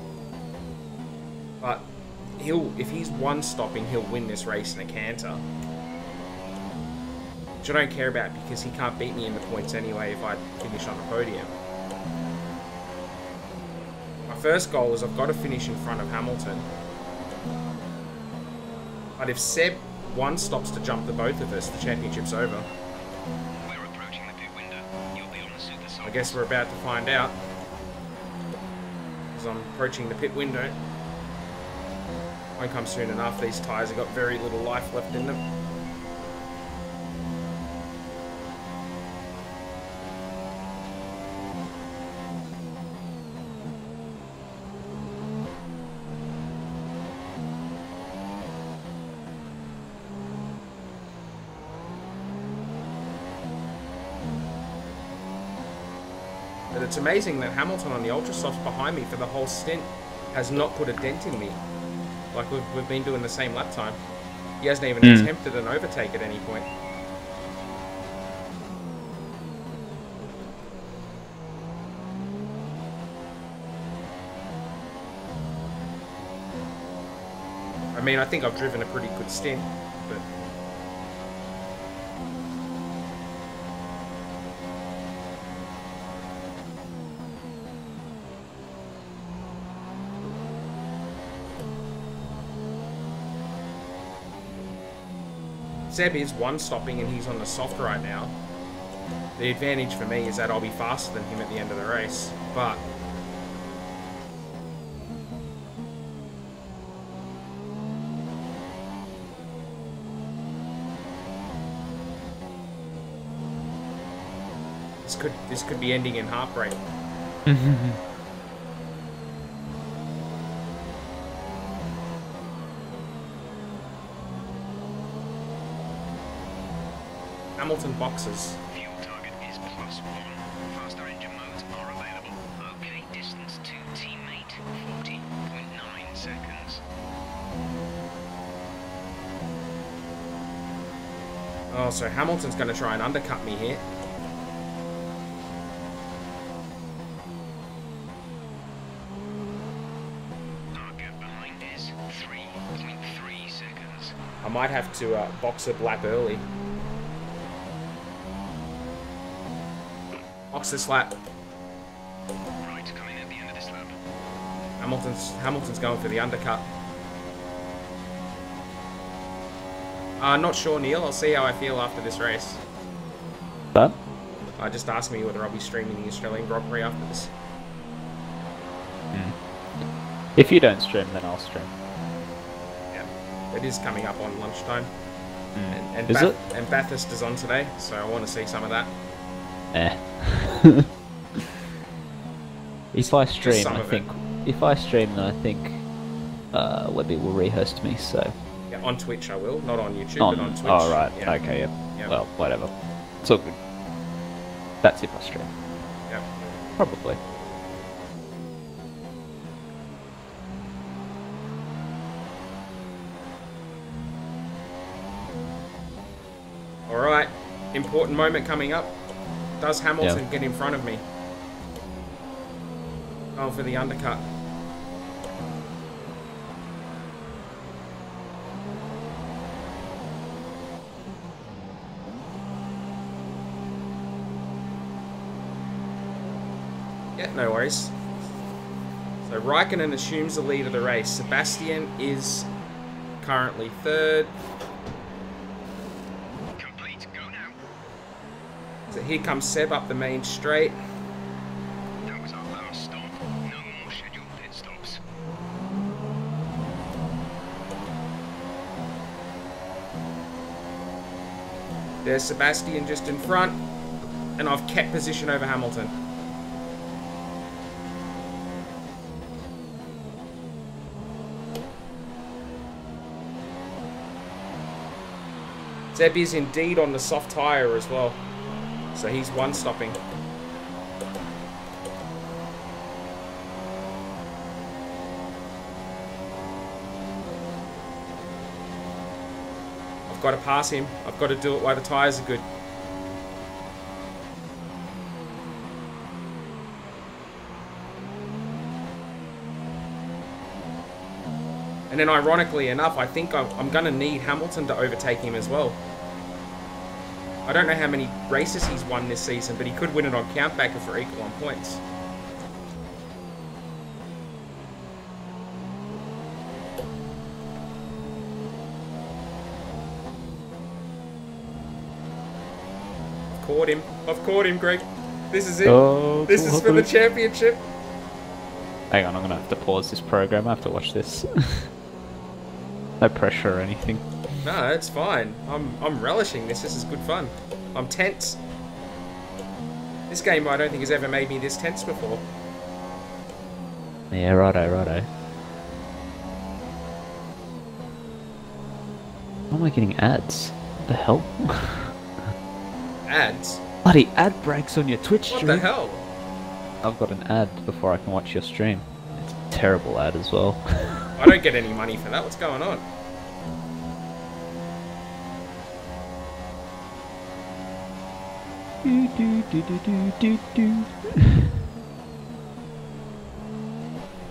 But if he's one-stopping, he'll win this race in a canter. Which I don't care about because he can't beat me in the points anyway if I finish on the podium. My first goal is I've got to finish in front of Hamilton. But if Seb one-stops to jump the both of us, the championship's over. We're approaching the pit window. You'll be on the super soft. I guess we're about to find out. As I'm approaching the pit window. Won't come soon enough. These tyres have got very little life left in them. But it's amazing that Hamilton on the ultra softs behind me for the whole stint has not put a dent in me. Like we've been doing the same lap time. He hasn't even attempted an overtake at any point. I mean, I think I've driven a pretty good stint, but... Seb is one-stopping and he's on the soft right now. The advantage for me is that I'll be faster than him at the end of the race, but... This could be ending in heartbreak. Hamilton boxes. Fuel target is +1. Faster engine modes are available. Okay, distance to teammate 40.9 seconds. Oh, so Hamilton's going to try and undercut me here. Our gap behind is 3.3 seconds. I might have to box a lap early. Box this lap. Right, coming at the end of this lap. Hamilton's going for the undercut. Not sure, Neil. I'll see how I feel after this race. But Just ask me whether I'll be streaming the Australian Grand Prix after this. if you don't stream, then I'll stream. Yeah, it is coming up on lunchtime. And Is it? And Bathurst is on today, so I want to see some of that. If I stream, some I of think. If I stream, then I think Webby will rehost me. So Yeah, on Twitch I will, not on YouTube, on. but on Twitch. Oh right. Yeah. Okay. Yep. Yeah. Well, whatever. It's all good. That's if I stream. Yeah. Probably. All right, important moment coming up. Does Hamilton get in front of me? Going for the undercut. Yeah, no worries. So Raikkonen assumes the lead of the race. Sebastian is currently third. Complete, go now. So here comes Seb up the main straight. That was our last stop. No more scheduled pit stops. There's Sebastian just in front, and I've kept position over Hamilton. Zeb is indeed on the soft tyre as well, so he's one stopping. I've got to pass him. I've got to do it while the tyres are good. And then ironically enough, I think I'm going to need Hamilton to overtake him as well. I don't know how many races he's won this season, but he could win it on countback if we're equal on points. I've caught him, Greg. This is it. Oh, this is for the championship. Hang on, I'm gonna have to pause this program. I have to watch this. No pressure or anything. No, it's fine. I'm relishing this. This is good fun. I'm tense. This game I don't think has ever made me this tense before. Yeah, righto. Why am I getting ads? What the hell? Ads? Bloody ad breaks on your Twitch What stream. the hell? I've got an ad before I can watch your stream. It's a terrible ad as well. I don't get any money for that. What's going on?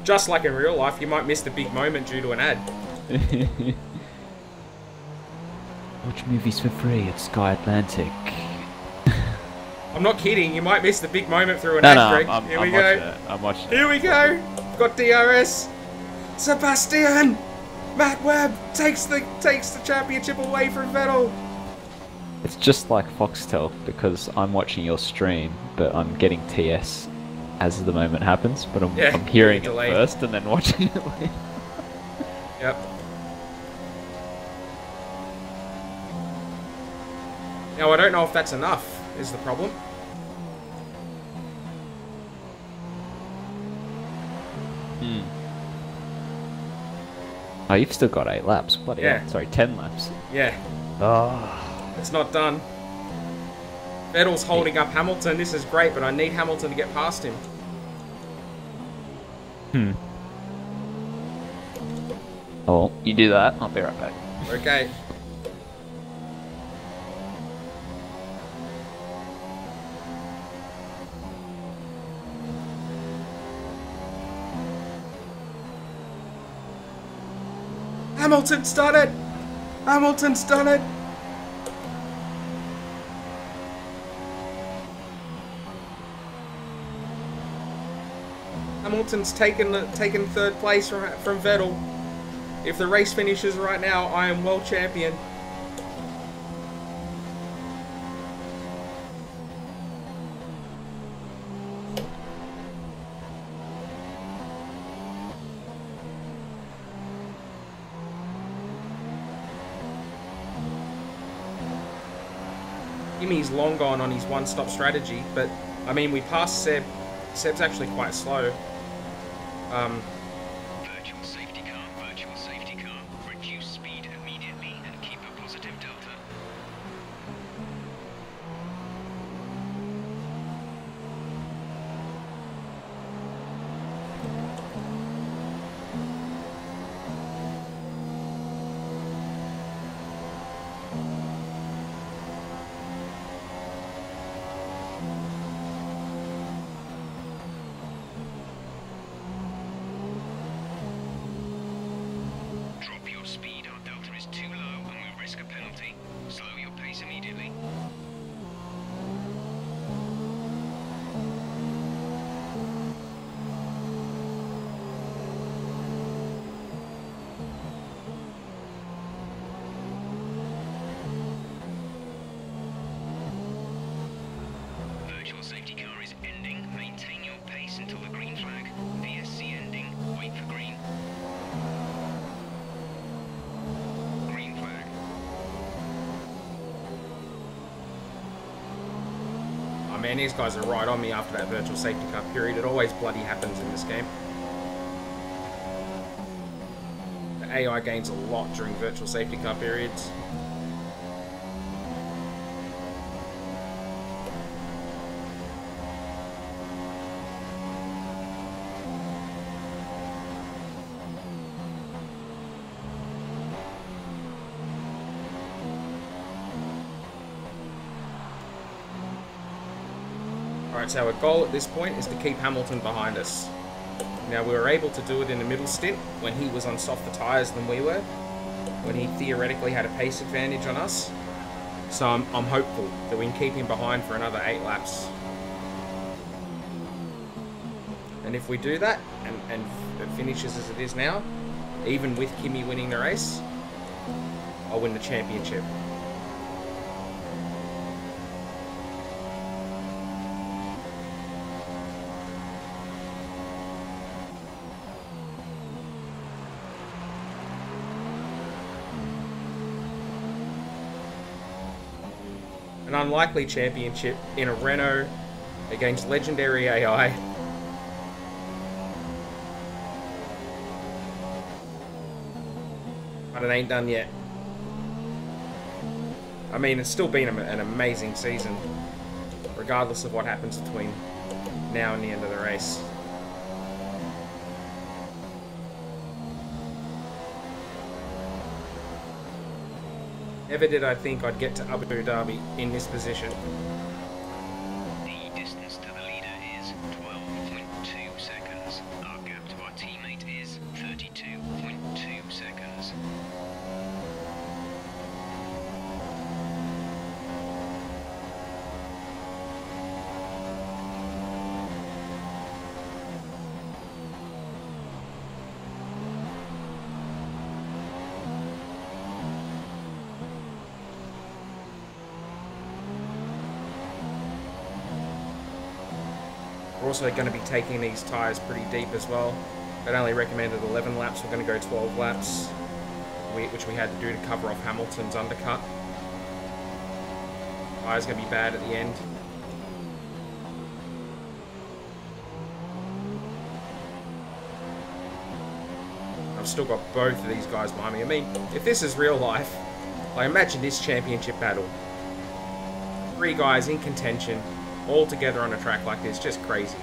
Just like in real life, you might miss the big moment due to an ad. Watch movies for free at Sky Atlantic. I'm not kidding. You might miss the big moment through an No, ad, Greg. I'm Here we watching go. it. I'm watching it. Here we go. Got DRS. Sebastian. Matt Webb takes the championship away from Vettel. It's just like Foxtel because I'm watching your stream, but I'm getting TS as the moment happens. But I'm hearing it delayed. first and then watching it later. Yep. Now I don't know if that's enough. Is the problem? Oh, you've still got 8 laps. Bloody Yeah. hell. Sorry, 10 laps. Yeah. Oh. It's not done. Vettel's holding up Hamilton. This is great, but I need Hamilton to get past him. Oh, you do that. I'll be right back. Okay. Hamilton's done it! Hamilton's done it! Hamilton's taken third place from Vettel. If the race finishes right now, I am world champion. Kimmy's long gone on his one-stop strategy, but I mean, we passed Seb. Seb's actually quite slow. Virtual safety car. Reduce speed immediately and keep a positive delta. Drop your speed, our delta is too low and we risk a penalty. Slow your pace immediately. Virtual safety car is ending. Maintain your pace until the green flag. VSC ending. Wait for green. Green flag. man, these guys are right on me after that virtual safety car period. It always bloody happens in this game. The AI gains a lot during virtual safety car periods. Alright, so our goal at this point is to keep Hamilton behind us. Now, we were able to do it in the middle stint when he was on softer tyres than we were, when he theoretically had a pace advantage on us. So I'm hopeful that we can keep him behind for another 8 laps. And if we do that, and it finishes as it is now, even with Kimi winning the race, I'll win the championship. An unlikely championship in a Renault against legendary AI. But it ain't done yet. I mean, it's still been an amazing season, regardless of what happens between now and the end of the race. Never did I think I'd get to Abu Dhabi in this position. The distance to the leader is 12.2 seconds. Our gap to our teammate is 32.2 seconds. We're also going to be taking these tyres pretty deep as well. They'd only recommended 11 laps. We're going to go 12 laps, which we had to do to cover off Hamilton's undercut. Tyres going to be bad at the end. I've still got both of these guys behind me. I mean, if this is real life, I imagine this championship battle. 3 guys in contention, all together on a track like this, just crazy.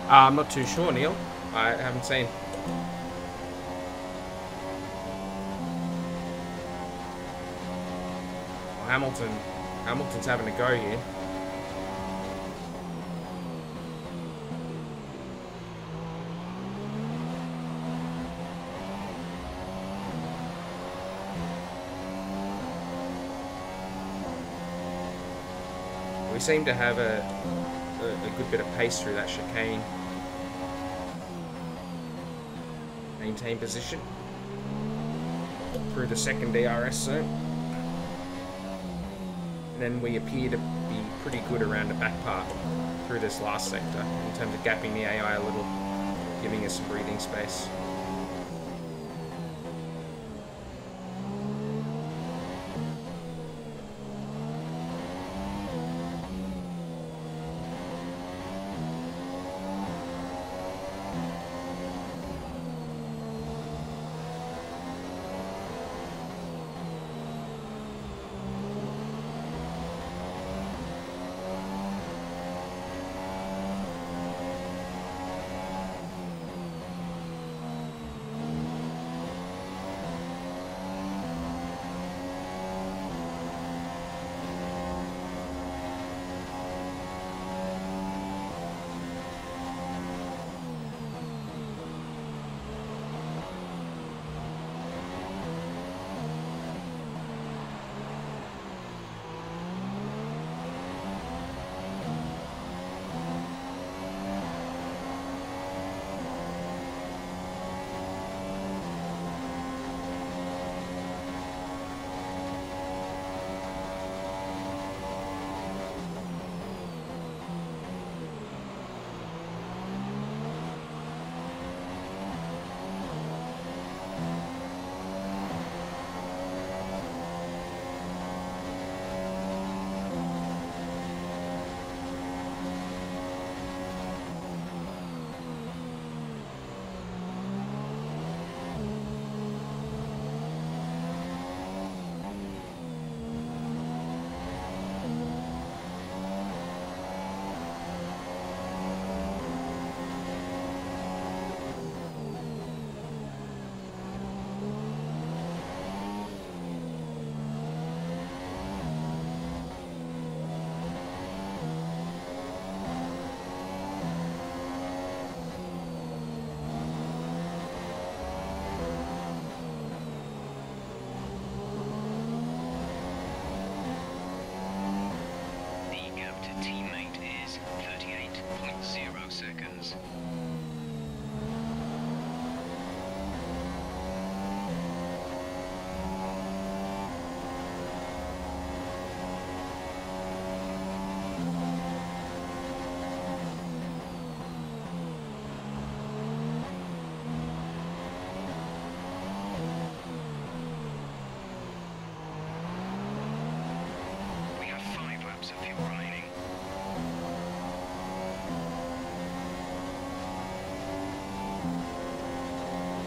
I'm not too sure, Neil. I haven't seen. Well, Hamilton's having a go here. We seem to have a good bit of pace through that chicane. Maintain position through the second DRS zone. And then we appear to be pretty good around the back part through this last sector in terms of gapping the AI a little, giving us some breathing space.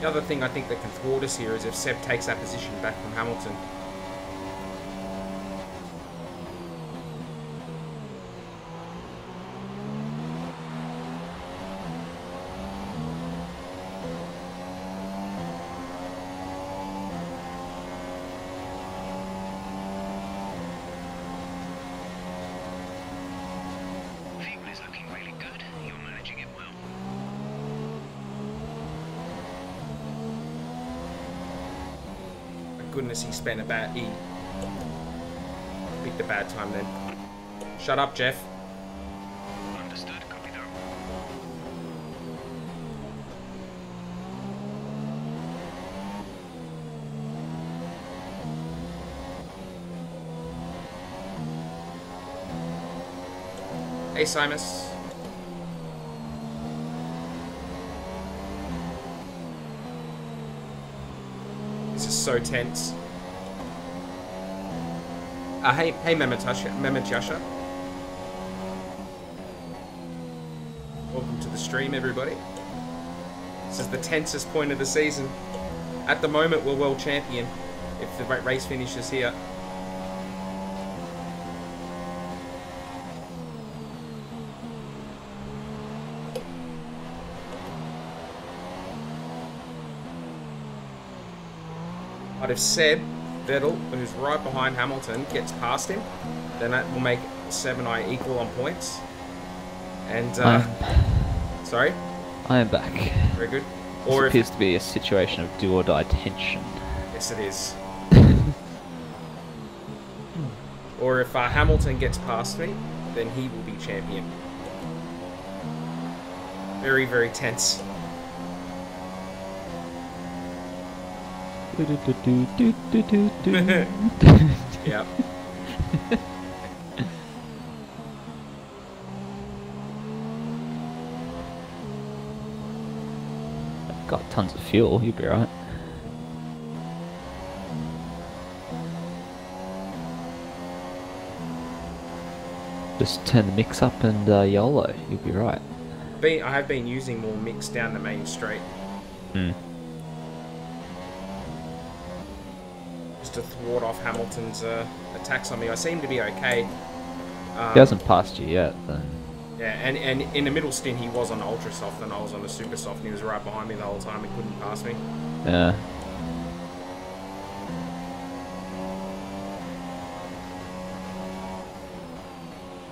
The other thing I think that can thwart us here is if Seb takes that position back from Hamilton. Fuel is looking really good. You're managing it well. Goodness, he spent he picked a bad time then. Shut up, Jeff. Understood. Copy that. Hey, Simus. This is so tense. Hey, Mematyasha. Welcome to the stream, everybody. This is the tensest point of the season. At the moment, we're world champion. If the race finishes here. But if Seb Vettel, who's right behind Hamilton, gets past him, then that will make Seb and I equal on points. And sorry, I am back. very good. This Or if appears to be a situation of do or die tension. yes, it is. Or if Hamilton gets past me, then he will be champion. Very, very tense. Yep. Got tons of fuel, you'll be right. Just turn the mix up and YOLO, you'll be right. I have been using more mix down the main straight. Hmm. Just to thwart off Hamilton's attacks on me. I seem to be okay. He hasn't passed you yet, then. Yeah, and in the middle stint he was on ultra soft and I was on a super soft and he was right behind me the whole time and couldn't pass me. Yeah.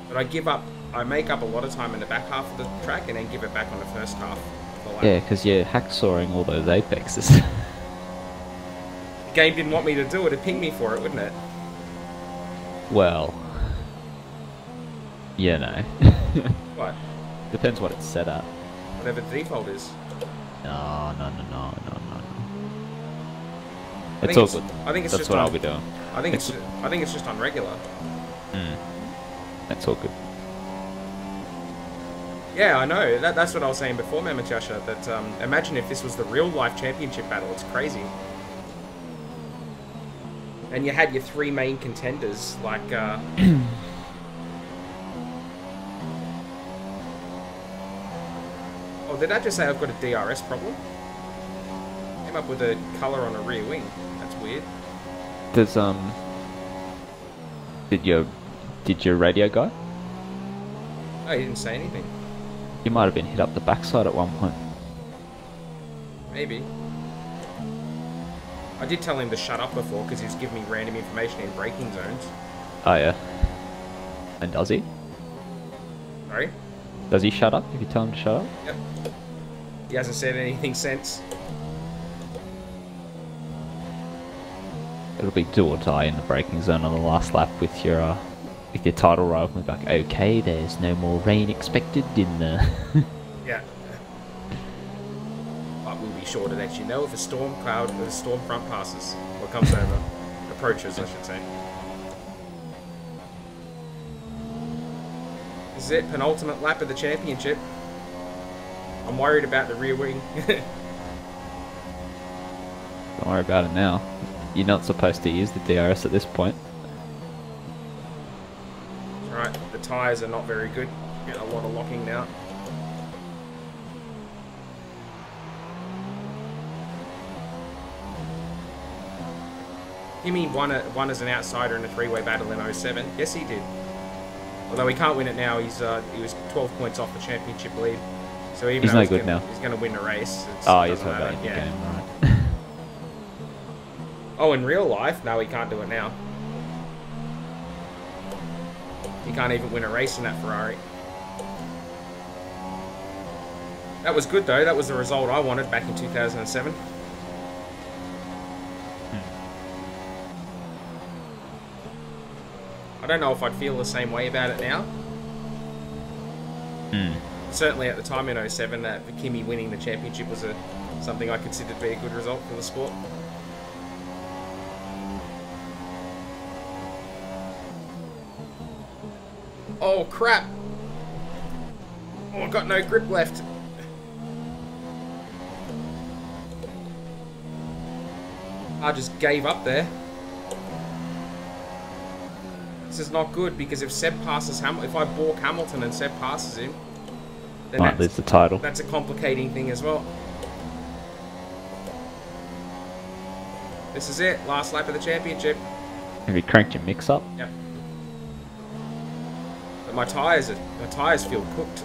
But I make up a lot of time in the back half of the track and then give it back on the first half of the lap. Yeah, because you're hacksawing all those apexes. The game didn't want me to do it, it'd ping me for it, wouldn't it? Well, you know. What? Depends what it's set at. Whatever the default is. No. I It's think all it's- good. I think it's That's just what on- I'll be doing. I think it's just on regular. That's all good. Yeah, I know. That's what I was saying before, Mamachasha, that imagine if this was the real life championship battle. It's crazy. And you had your three main contenders, like... Oh, did I just say I've got a DRS problem? Came up with a colour on a rear wing. That's weird. There's Did your radio go? Oh, he didn't say anything. You might have been hit up the backside at one point. Maybe. I did tell him to shut up before because he's giving me random information in braking zones. Oh yeah. And does he? Sorry? Does he shut up if you tell him to shut up? Yep. He hasn't said anything since. It'll be do or die in the braking zone on the last lap with your title rival. Like, okay, there's no more rain expected in the. Yeah. But we'll be sure to let you know if a storm front passes or comes over. Approaches, I should say. This is it, penultimate lap of the championship. I'm worried about the rear wing. Don't worry about it now. You're not supposed to use the DRS at this point. Right, the tyres are not very good. Getting a lot of locking now. Kimi won as an outsider in a three-way battle in 07. Yes, he did. Although he can't win it now, he was 12 points off the championship lead. So even He's though no good now. he's going to win the race. Oh, he's doesn't not matter. in the Yeah. game, right? Oh, in real life? No, he can't do it now. He can't even win a race in that Ferrari. That was good, though. That was the result I wanted back in 2007. I don't know if I'd feel the same way about it now. Certainly at the time in 07, that Kimi winning the championship was something I considered to be a good result for the sport. Oh, crap! Oh, I've got no grip left. I just gave up there. This is not good, because if Seb passes if I balk Hamilton and Seb passes him, then Might lose the title. that's a complicating thing as well. This is it, last lap of the championship. Have you cranked your mix up? Yep. But my tyres feel cooked.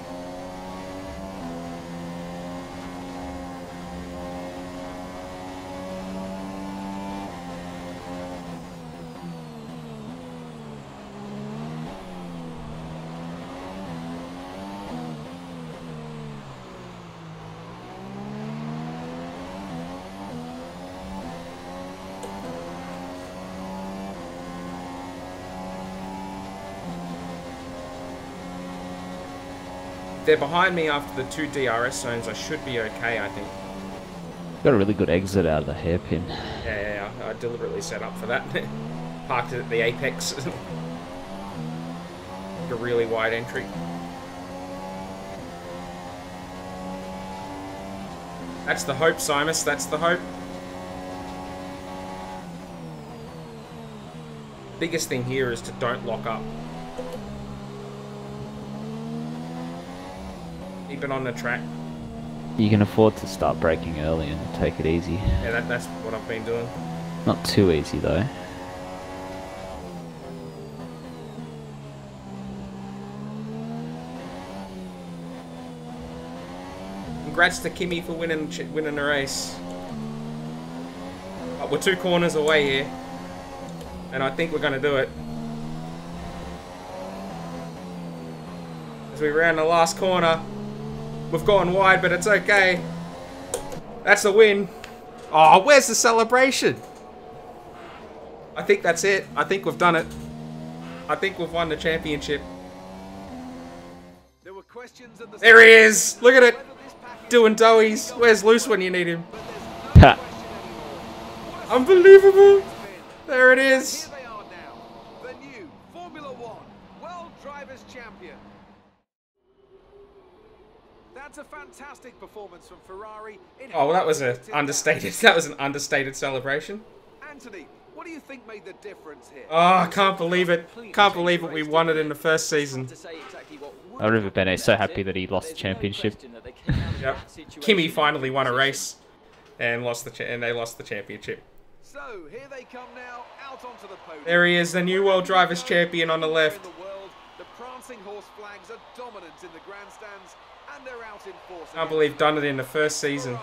They're behind me after the 2 DRS zones. I should be okay, I think. Got a really good exit out of the hairpin. Yeah, I deliberately set up for that. Parked it at the apex. A really wide entry. That's the hope, Simus. That's the hope. Biggest thing here is to don't lock up. Keep it on the track. You can afford to start braking early and take it easy. Yeah, that's what I've been doing. Not too easy though. Congrats to Kimi for winning the race. We're 2 corners away here, and I think we're going to do it. As we round the last corner, we've gone wide, but it's okay. That's the win. Oh, where's the celebration? I think that's it. I think we've done it. I think we've won the championship. There were questions at the There he is. Look at it. Doing doughies. Where's Loose when you need him? Ha! Unbelievable. There it is. Here they are now, the new Formula One World Drivers' Champion. That's a fantastic performance from Ferrari. Oh, well, that was an understated. That was an understated celebration. Anthony, what do you think made the difference here? Oh, I can't believe it. Can't believe it. We won it in the first season. River Bene's so happy that he lost the championship. Yep. Kimi finally won a race and they lost the championship. So here they come now, out onto the podium. There he is, the new World Drivers' Champion on the left. The prancing horse flags are dominant in the grandstands, and they're out in force. Can't believe done it in the first season.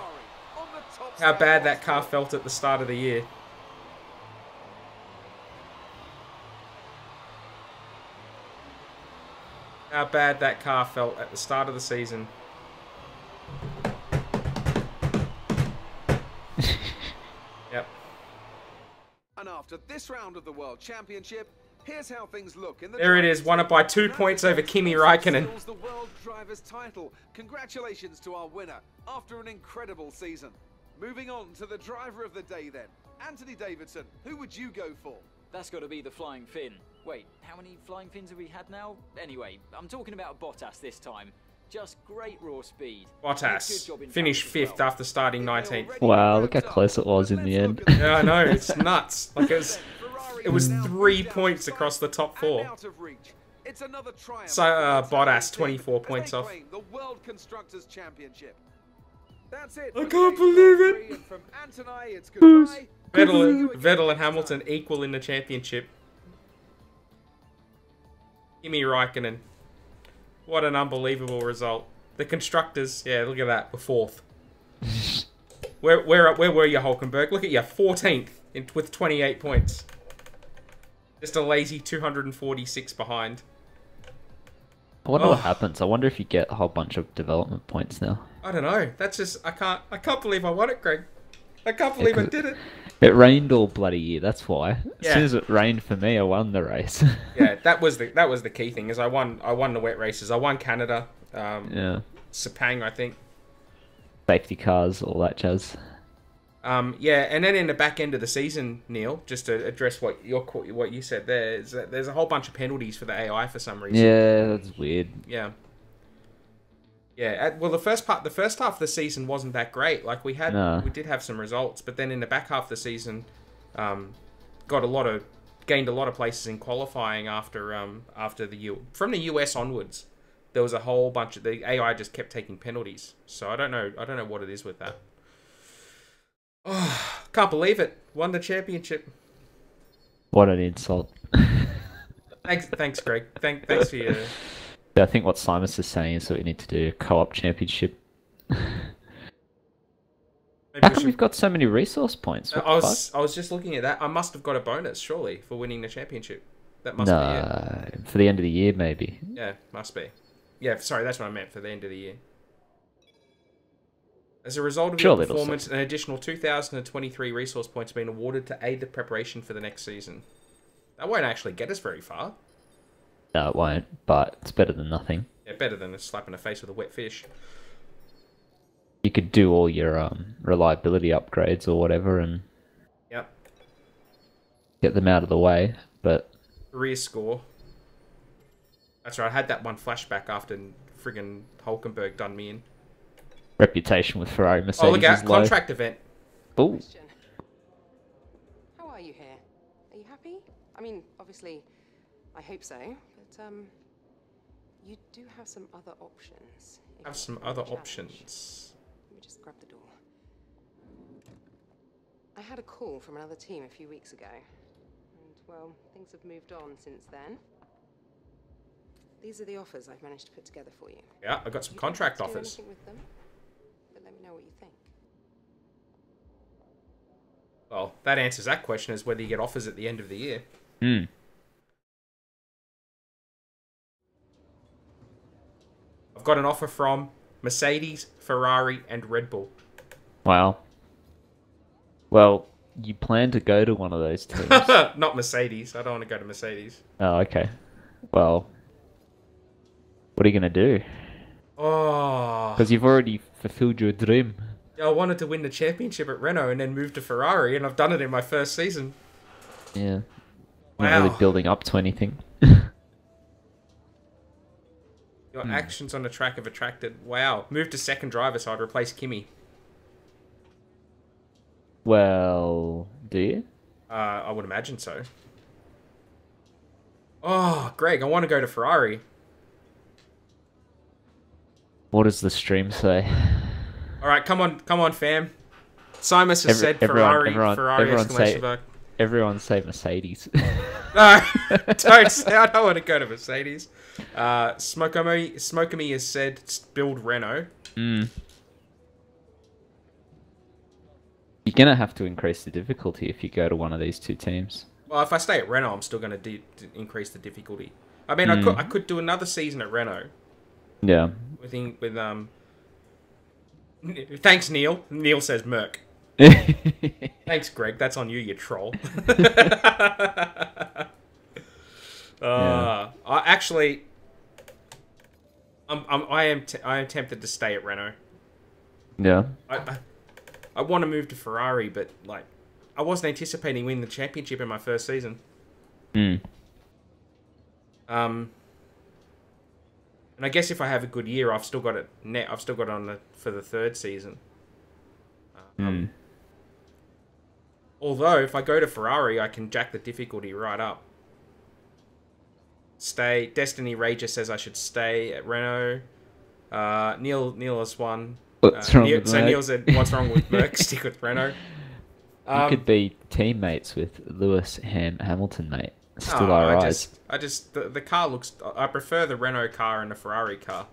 How bad that car felt at the start of the year. How bad that car felt at the start of the season. Yep. And after this round of the World Championship, here's how things look in the There it is, won it by 2 points over Kimi Räikkönen. The World Drivers' title. Congratulations to our winner after an incredible season. Moving on to the driver of the day then. Anthony Davidson, who would you go for? That's got to be the Flying Finn. Wait, how many Flying Finns have we had now? Anyway, I'm talking about Bottas this time. Just great raw speed. Bottas finished 5th after starting 19th. Wow, look how close it was in the end. Yeah, I know, it's nuts. Like it was 3 points across the top 4. It's another triumph. So Bottas 24 points off. The World Constructors Championship. That's it. I can't believe it. From Anthony, it's goodbye Vettel and Hamilton equal in the championship. Kimi Raikkonen. What an unbelievable result. The constructors, yeah, look at that, we're 4th. Where were you, Hulkenberg? Look at you, 14th with 28 points. Just a lazy 246 behind. I wonder what happens. I wonder if you get a whole bunch of development points now. I don't know. That's just I can't believe I won it, Greg. I can't believe I did it. It rained all bloody year. That's why. As Yeah. soon as it rained for me, I won the race. Yeah, that was the key thing. Is I won the wet races. I won Canada. Yeah. Sepang, I think. Safety cars, all that jazz. Yeah, and then in the back end of the season, Neil, just to address what you said there, is that there's a whole bunch of penalties for the AI for some reason. Yeah, that's weird. Yeah. Yeah. Well, the first half of the season wasn't that great. Like we did have some results, but then in the back half of the season, gained a lot of places in qualifying after from the US onwards. There was a whole bunch of the AI just kept taking penalties. So I don't know what it is with that. Oh, can't believe it. Won the championship. What an insult. Thanks, Greg. Thanks for your... I think what Simus is saying is that we need to do a co-op championship. How come we've got so many resource points? I was just looking at that. I must have got a bonus, surely, for winning the championship. That must be it. For the end of the year, maybe. Yeah, must be. Yeah, sorry, that's what I meant, for the end of the year. As a result of your performance, an additional 2,023 resource points have been awarded to aid the preparation for the next season. That won't actually get us very far. No, it won't, but it's better than nothing. Yeah, better than a slap in the face with a wet fish. You could do all your reliability upgrades or whatever and yep, get them out of the way, but... Career score. That's right, I had that one flashback after friggin' Hulkenberg done me in. Reputation with Ferrari Mercedes. Oh, look out, contract event. Oh. Question. How are you here? Are you happy? I mean, obviously, I hope so, but you do have some other options. Have some other options. Let me just grab the door. I had a call from another team a few weeks ago, and well, things have moved on since then. These are the offers I've managed to put together for you. Yeah, I got some contract You don't have to offers. do anything with them, but let me know what you think. Well, that answers that question, is whether you get offers at the end of the year. Hmm. I've got an offer from Mercedes, Ferrari, and Red Bull. Wow. Well, you plan to go to one of those teams. Not Mercedes. I don't want to go to Mercedes. Oh, okay. Well, what are you going to do? Oh. Because you've already fulfilled your dream. I wanted to win the championship at Renault and then move to Ferrari, and I've done it in my first season. Yeah. Wow. Not really building up to anything. Your actions on the track have attracted... Wow. Moved to second driver, so I'd replace Kimi. Well, do you? I would imagine so. Oh, Greg, I want to go to Ferrari. What does the stream say? All right, come on, fam. Simus has said Ferrari, Ferrari exclamation mark. Everyone say Mercedes. No, don't say, I don't want to go to Mercedes. Smokemy has said build Renault. You're going to have to increase the difficulty if you go to one of these two teams. Well, if I stay at Renault, I'm still going to increase the difficulty. I mean, I could do another season at Renault. Yeah. With thanks, Neil. Neil says Merc. Thanks, Greg. That's on you, you troll. I am tempted to stay at Renault. Yeah. I want to move to Ferrari, but like, I wasn't anticipating winning the championship in my first season. And I guess if I have a good year, I've still got it net. I've still got it for the third season. Although, if I go to Ferrari, I can jack the difficulty right up. Stay. Destiny Rager says I should stay at Renault. Neil has won. What's wrong with so Merc? Neil said, "What's wrong with Merc? Stick with Renault." You could be teammates with Lewis Hamilton, mate. Still I alright. the car looks. I prefer the Renault car and the Ferrari car.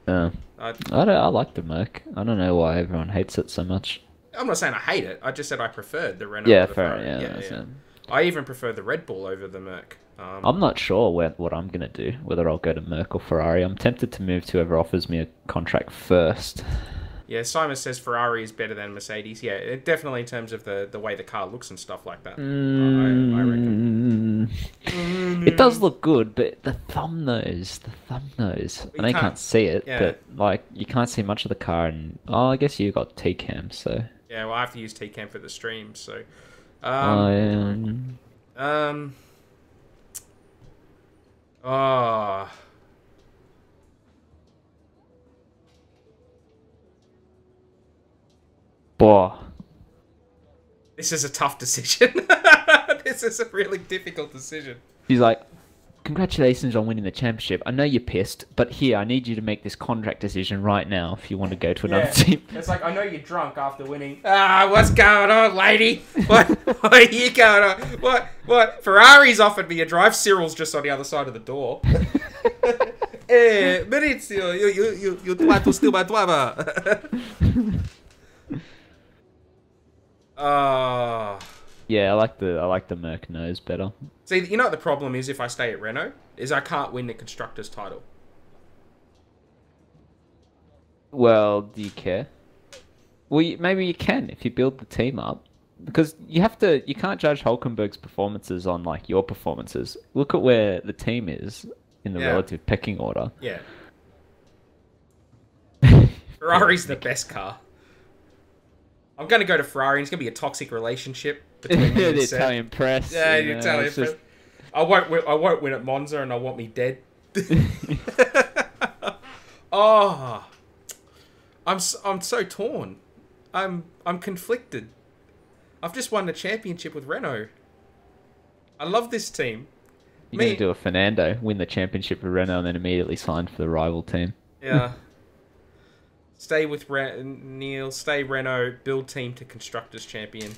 I like the Merc. I don't know why everyone hates it so much. I'm not saying I hate it. I just said I preferred the Renault. Yeah, over the fair. Ferrari. Yeah. I even prefer the Red Bull over the Merc. I'm not sure what I'm gonna do. Whether I'll go to Merc or Ferrari. I'm tempted to move to whoever offers me a contract first. Yeah, Simon says Ferrari is better than Mercedes. Yeah, definitely in terms of the way the car looks and stuff like that. I reckon. It does look good, but the thumb nose. I know you can't see it, yeah. but like you can't see much of the car. And I guess you got T-cam, so. Yeah, well, I have to use T-Cam for the stream, so. Oh. Boah. This is a tough decision. This is a really difficult decision. He's like, congratulations on winning the championship. I know you're pissed, but here, I need you to make this contract decision right now if you want to go to another team. It's like, I know you're drunk after winning. What's going on, lady? What are you going on? What? Ferrari's offered me a drive. Cyril's just on the other side of the door. Maurizio, you try to steal my driver. Yeah, I like the Merc nose better. See, you know what the problem is if I stay at Renault? Is I can't win the Constructors' title. Well, do you care? Well, maybe you can if you build the team up. Because you can't judge Hulkenberg's performances on, like, your performances. Look at where the team is in the relative pecking order. Yeah. Ferrari's the best car. I'm going to go to Ferrari, and it's going to be a toxic relationship between me and the Seb. Italian press. Yeah, the Italian press. I won't win at Monza, and I want me dead. Oh, I'm so torn. I'm conflicted. I've just won the championship with Renault. I love this team. You're going to do a Fernando, win the championship with Renault, and then immediately sign for the rival team. Yeah. Stay with Neil. Stay Renault. Build team to Constructors champion.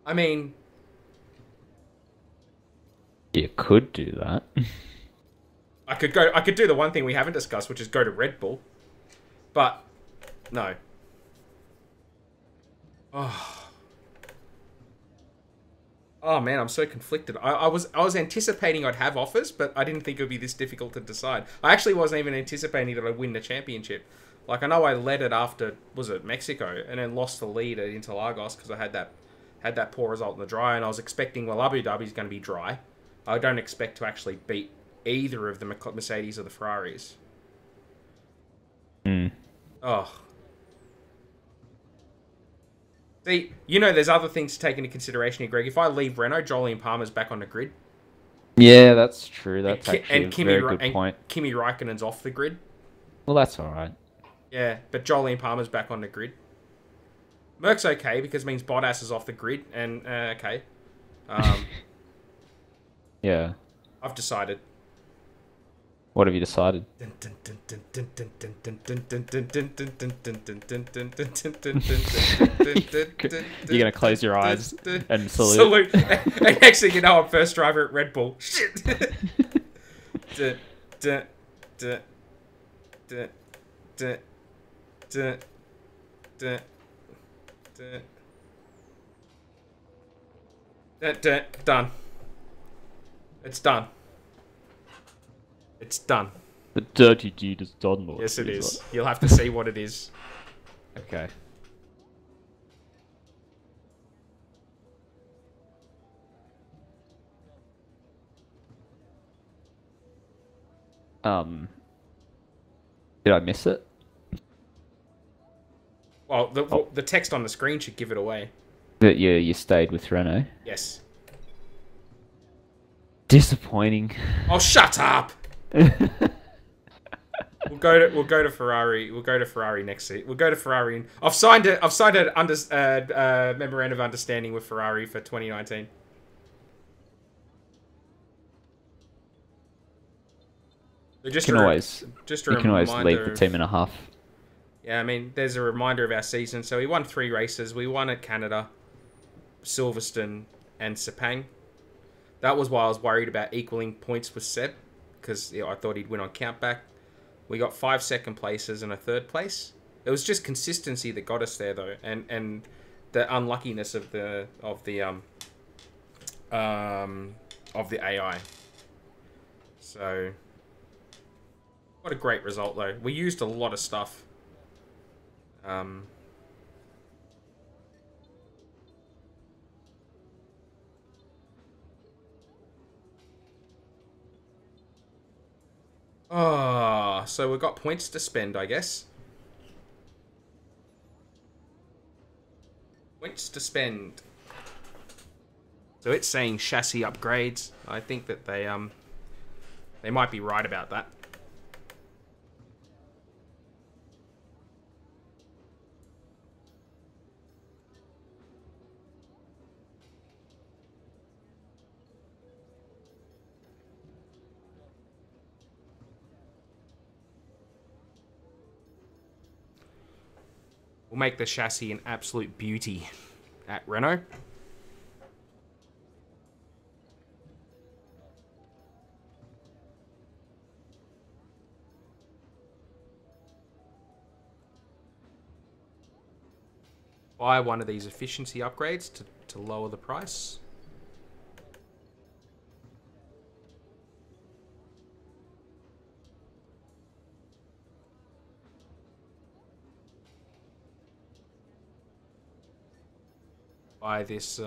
I mean, you could do that. I could do the one thing we haven't discussed, which is go to Red Bull. But no. Oh man, I'm so conflicted. I was anticipating I'd have offers, but I didn't think it would be this difficult to decide. I actually wasn't even anticipating that I'd win the championship. Like, I know I led it after, was it Mexico, and then lost the lead at Interlagos because I had that poor result in the dry, and I was expecting, well, Abu Dhabi's going to be dry. I don't expect to actually beat either of the Mercedes or the Ferraris. Oh. See, you know there's other things to take into consideration here, Greg. If I leave Renault, Jolyon Palmer's back on the grid. Yeah, that's true. That's actually a very good point. Kimi Räikkönen's off the grid. Well, that's alright. Yeah, but Jolyon Palmer's back on the grid. Merck's okay, because it means Bottas is off the grid, and, okay. Yeah. I've decided. What have you decided? You're gonna close your eyes and salute. And next thing you know, I'm first driver at Red Bull. Shit. Done. It's done. It's done. The dirty deed is done, Lord. Yes, it is. You'll have to see what it is. Okay. Did I miss it? Well, the text on the screen should give it away. That you stayed with Renault? Yes. Disappointing. Oh, shut up! We'll go to Ferrari. We'll go to Ferrari next season. We'll go to Ferrari. I've signed a memorandum of understanding with Ferrari for 2019. So You can always leave the team in a huff. Yeah, I mean, there's a reminder of our season. So we won 3 races. We won at Canada, Silverstone, and Sepang. That was why I was worried about equaling points with Seb, because I thought he'd win on countback. We got 5 second places and a 3rd place. It was just consistency that got us there, though, and the unluckiness of the AI. So, what a great result, though. We used a lot of stuff. Oh, so we've got points to spend, I guess. Points to spend. So it's saying chassis upgrades. I think that they might be right about that. We'll make the chassis an absolute beauty at Renault. Buy one of these efficiency upgrades to lower the price. Buy this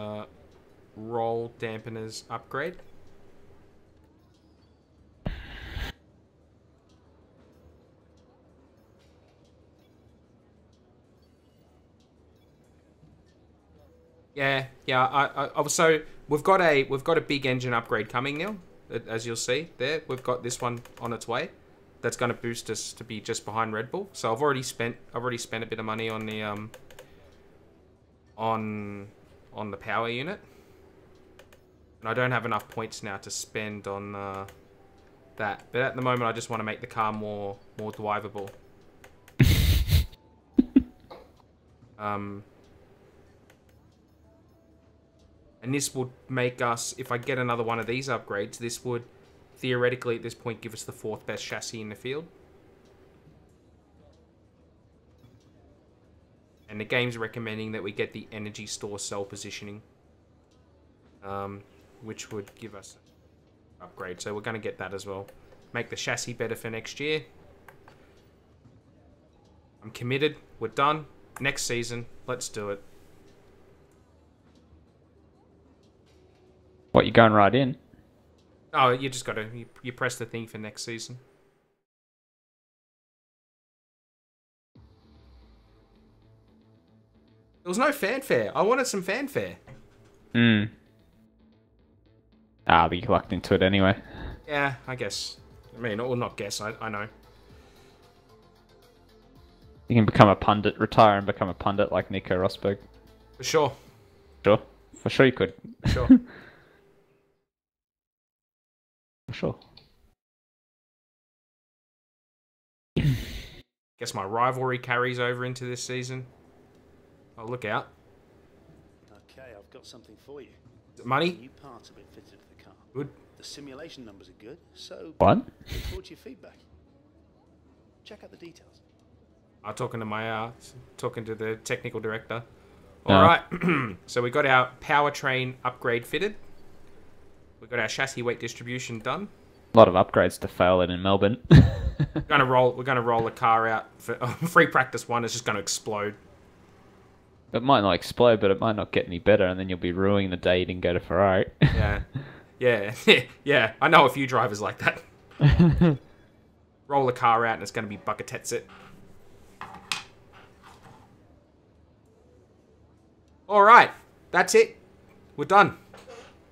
roll dampeners upgrade. Yeah. So we've got a big engine upgrade coming, Neil. As you'll see there, we've got this one on its way. That's going to boost us to be just behind Red Bull. So I've already spent a bit of money on the on the power unit, and I don't have enough points now to spend on that. But at the moment, I just want to make the car more drivable. And this would make us, if I get another one of these upgrades, this would theoretically at this point give us the 4th best chassis in the field. And the game's recommending that we get the energy store cell positioning, which would give us an upgrade. So we're going to get that as well. Make the chassis better for next year. I'm committed. We're done. Next season, let's do it. What, you going right in? Oh, you just got to you press the thing for next season. There was no fanfare. I wanted some fanfare. I'll be locked into it anyway. Yeah, I guess. I mean, or not guess, I know. You can become a pundit, retire and become a pundit like Nico Rosberg. For sure. Sure. For sure you could. Sure. For sure. Guess my rivalry carries over into this season. Oh, look out. Okay, I've got something for you. Is it money? New parts have been fitted to the car. Good. The simulation numbers are good, so What? look forward to your feedback. Check out the details. I'm talking to the technical director. Oh. All right. So we got our powertrain upgrade fitted. We got our chassis weight distribution done. A lot of upgrades to fail it in Melbourne. We're gonna roll the car out for free practice 1. It's just gonna explode. It might not explode, but it might not get any better, and then you'll be ruining the day you didn't go to Ferrari. Yeah. I know a few drivers like that. Roll the car out and it's gonna be Bucketetsit. All right, that's it. We're done.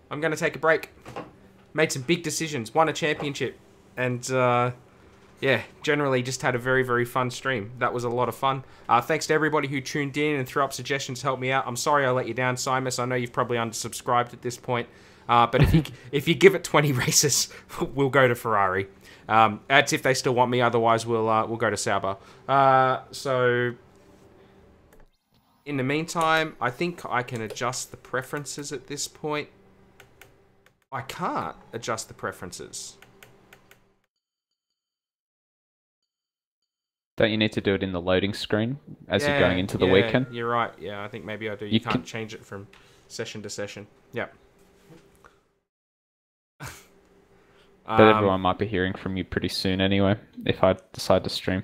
I'm gonna take a break. Made some big decisions. Won a championship, and yeah, generally just had a very, very fun stream. That was a lot of fun. Thanks to everybody who tuned in and threw up suggestions to help me out. I'm sorry I let you down, Simus. I know you've probably unsubscribed at this point. But if you give it 20 races, we'll go to Ferrari. That's if they still want me. Otherwise, we'll go to Sauber. So in the meantime, I think I can adjust the preferences at this point. I can't adjust the preferences. Don't you need to do it in the loading screen as you're going into the weekend? You're right. Yeah, I think maybe I do. You can't change it from session to session. Yep. But everyone might be hearing from you pretty soon anyway, if I decide to stream.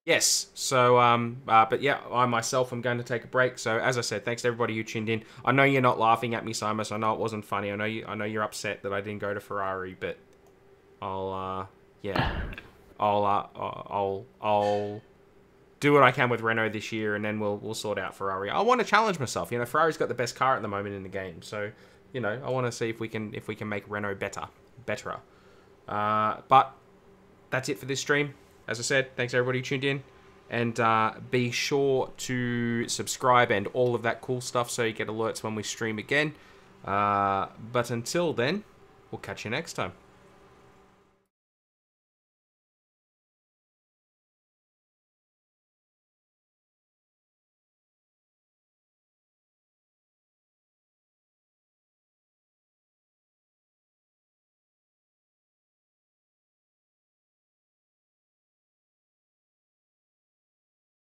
Yes. So, but yeah, I myself am going to take a break. So, as I said, thanks to everybody who tuned in. I know you're not laughing at me, Simus. I know it wasn't funny. I know you're upset that I didn't go to Ferrari, but I'll do what I can with Renault this year, and then we'll sort out Ferrari. I want to challenge myself. You know, Ferrari's got the best car at the moment in the game, so you know, I want to see if we can make Renault better. But that's it for this stream. As I said, thanks everybody who tuned in, and be sure to subscribe and all of that cool stuff so you get alerts when we stream again. But until then, we'll catch you next time.